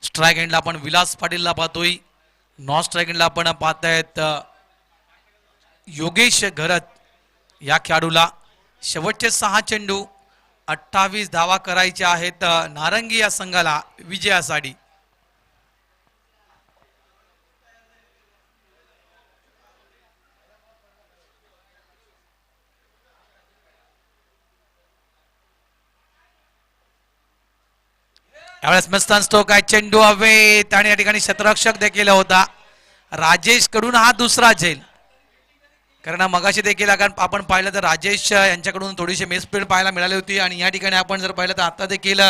S1: स्ट्राईक एंडला आपण विलास पाटीलला पाहतोय. नॉन स्ट्राईक एंडला आपण पाहतायत योगेश घरत या खेळाडूला. शेवटचे 6 चेंडू 28 धावा करायच्या आहेत नारंगी या संघाला विजयासाठी. यावेळेस मस्तान स्ट्रोक आहे, चेंडू हवेत आणि या ठिकाणी क्षेत्ररक्षक देखील होता. राजेश कडून हा दुसरा झेल, कारण मगाशी देखील आपण पाहिलं तर राजेश यांच्याकडून थोडीशी मिसफील्ड पाहायला मिळाली होती आणि या ठिकाणी आपण जर पाहिलं तर आता देखील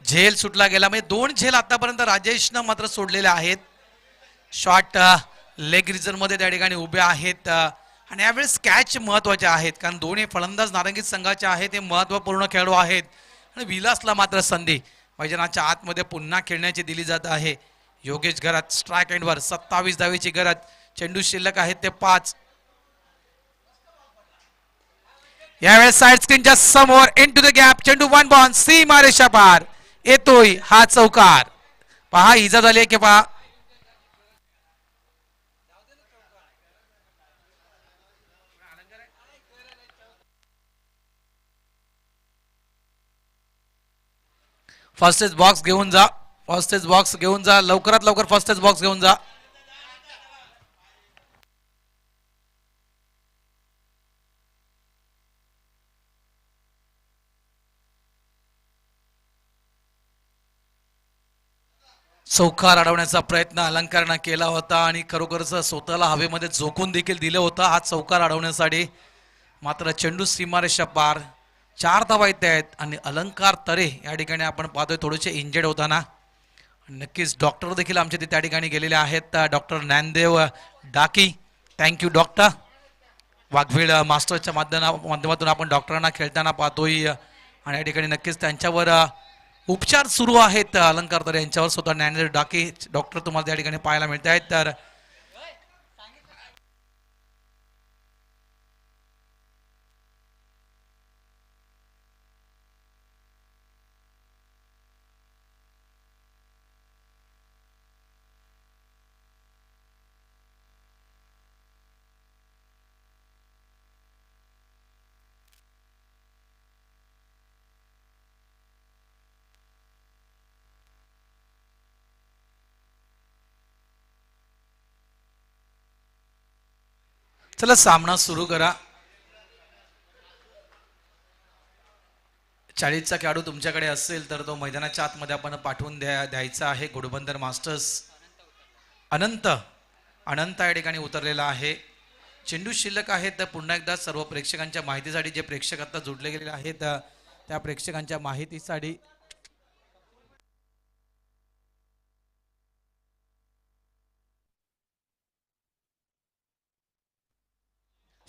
S1: झेल सुटला गेला. म्हणजे 2 झेल आतापर्यंत राजेशनं मात्र सोडलेले आहेत. शॉट लेग रिजन मध्ये त्या ठिकाणी उभे आहेत आणि यावेळेस कॅच महत्वाचे आहेत, कारण दोन्ही फलंदाज नारंगी संघाचे आहेत, हे महत्वपूर्ण खेळाडू आहेत. आणि विलासला मात्र संधी मैदानाच्या आतमध्ये पुन्हा खेळण्याची दिली जात आहे. योगेश घरात स्ट्राईक एंडवर 27 धावेची गरज, चेंडू शिल्लक आहेत ते 5. यावेळेस साइड स्क्रीनच्या समोर इनटू द गॅप, चेंडू 1 बॉल, सीमारेषा पार येतोय हा चौकार. पहा इजा झाली की पहा. फर्स्टेज बॉक्स घेऊन जा, फर्स्टेज बॉक्स घेऊन जा, लवकरात लवकर फर्स्टेज बॉक्स घेऊन जा. चौकार अडवण्याचा प्रयत्न अलंकारनं केला होता आणि खरोखरच स्वतःला हवेमध्ये झोकून देखील दिलं होतं हा चौकार अडवण्यासाठी. मात्र चेंडू सीमारेषा पार. 4 धावा येत आहेत आणि अलंकार तरे या ठिकाणी आपण पाहतोय थोडेसे इंजर्ड होताना. नक्कीच डॉक्टर देखील आमचे त्या ठिकाणी गेलेले आहेत. Doctor Dnyandev Daki, thank you doctor. Waghvid मास्टर्सच्या माध्यमातून आपण डॉक्टरांना खेळताना पाहतोय आणि या ठिकाणी नक्कीच त्यांच्यावर उपचार सुरू आहेत. अलंकार तरे यांच्यावर स्वतः ज्ञानदेव डाकी डॉक्टर तुम्हाला त्या ठिकाणी पाहायला मिळत आहेत. तर चला सामना सुरू करा. 40चा खेळाडू तुमच्याकडे असेल तर तो मैदानाच्या आतमध्ये आपण पाठवून द्यायचा आहे. घोडबंदर मास्टर्स अनंत या ठिकाणी उतरलेला आहे. चेंडू शिल्लक आहेत. तर पुन्हा एकदा सर्व प्रेक्षकांच्या माहितीसाठी, जे प्रेक्षक आता जोडले गेलेले आहेत त्या प्रेक्षकांच्या माहितीसाठी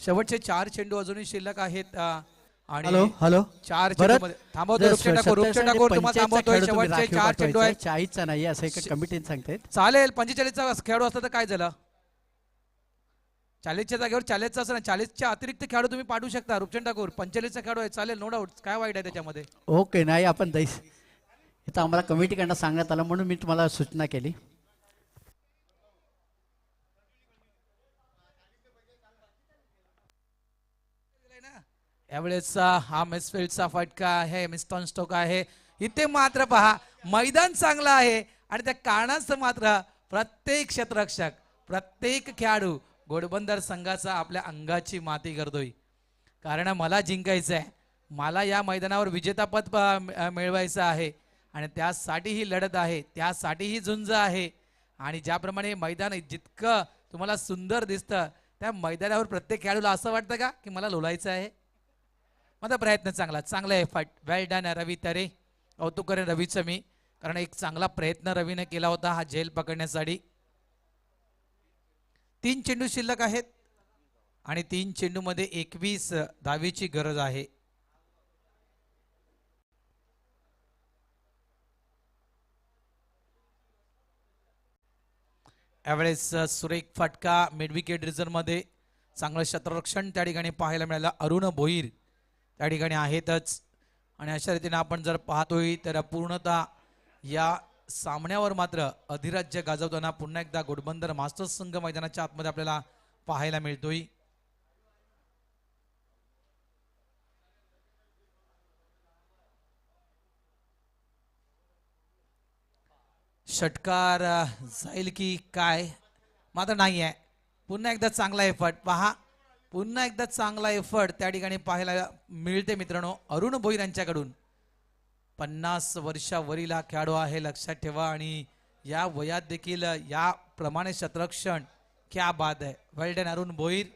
S1: शेवटचे 4 चेंडू अजूनही शिल्लक आहेत आणि
S2: हॅलो हॅलो
S1: 4 चेंडूमध्ये थांबवतो. रूपचंद ठाकूर तुम्हाला थांबवतोय. शेवटचे 4 चेंडू आहेत.
S2: 40चा नाही असं एका कमिटीने सांगतायत.
S1: चालेल. 45चा खेळाडू असता तर काय झालं? 40च्या जागेवर 40चा असं 40च्या अतिरिक्त खेळाडू तुम्ही पाठवू शकता. रूपचंद ठाकूर 45चा खेळाडू आहे, चालेल, नो डाऊट. काय वाईट आहे त्याच्यामध्ये?
S2: ओके, नाही आपण दैस इथं आम्हाला कमिटीकडनं सांगण्यात आलं म्हणून मी तुम्हाला सूचना केली.
S1: यावेळेस हा मिसफील्डचा फटका आहे, मिस्टॉन स्टोक आहे. इथे मात्र पहा मैदान चांगलं आहे आणि त्या कारणास्तव मात्र प्रत्येक क्षेत्ररक्षक, प्रत्येक खेळाडू घोडबंदर संघाचा आपल्या अंगाची माती करतोय. कारण मला जिंकायचं आहे, मला या मैदानावर विजेतापद मिळवायचं आहे आणि त्यासाठी ही लढत आहे, त्यासाठी ही झुंज आहे. आणि ज्याप्रमाणे मैदान जितकं तुम्हाला सुंदर दिसतं त्या मैदानावर प्रत्येक खेळाडूला असं वाटतं का की मला लोलायचं आहे? माझा प्रयत्न चांगला एफर्ट, वेल डन रवी तरे. कौतुक करेन रवीचं मी, कारण एक चांगला प्रयत्न रवीने केला होता हा झेल पकडण्यासाठी. 3 चेंडू शिल्लक आहेत आणि 3 चेंडूमध्ये 21 धावेची गरज आहे. यावेळेस सुरेख फटका मिड विकेट रिझर्व मध्ये. चांगलं क्षेत्ररक्षण त्या ठिकाणी पाहायला मिळालं. अरुण भोईर त्या ठिकाणी आहेतच आणि अशा रीतीने आपण जर पाहतोय तर पूर्णतः या सामन्यावर मात्र अधिराज्य गाजवताना पुन्हा एकदा घोडबंदर मास्टर्स संघ मैदानाच्या आतमध्ये आपल्याला पाहायला मिळतोय.
S4: षटकार जाईल की काय, मात्र नाही आहे. पुन्हा एकदा चांगला एफर्ट पहा, पुन्हा एकदा चांगला एफर्ट त्या ठिकाणी पाहायला मिळते मित्रांनो अरुण भोईर यांच्याकडून. 50 वर्षावरील हा खेळाडू आहे लक्षात ठेवा, आणि या वयात देखील या प्रमाणे शतरक्षण क्या बात आहे. वेल डन अरुण भोईर.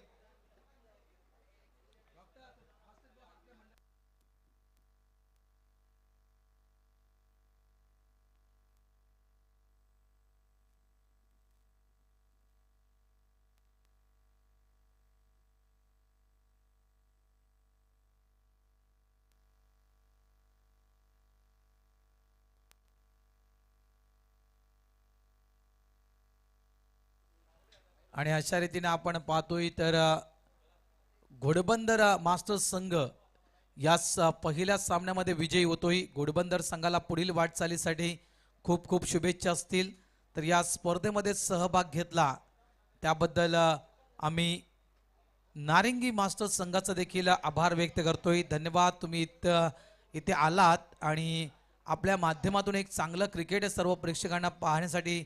S4: आणि अशा रीतीने आपण पाहतोय तर घोडबंदर मास्टर्स संघ या पहिल्या सामन्यामध्ये विजयी होतोय. घोडबंदर संघाला पुढील वाटचालीसाठी खूप खूप शुभेच्छा असतील. तर या स्पर्धेमध्ये सहभाग घेतला त्याबद्दल आम्ही नारिंगी मास्टर्स संघाचा देखील आभार व्यक्त करतोय. धन्यवाद, तुम्ही इथे आलात आणि आपल्या माध्यमातून एक चांगलं क्रिकेट सर्व प्रेक्षकांना पाहण्यासाठी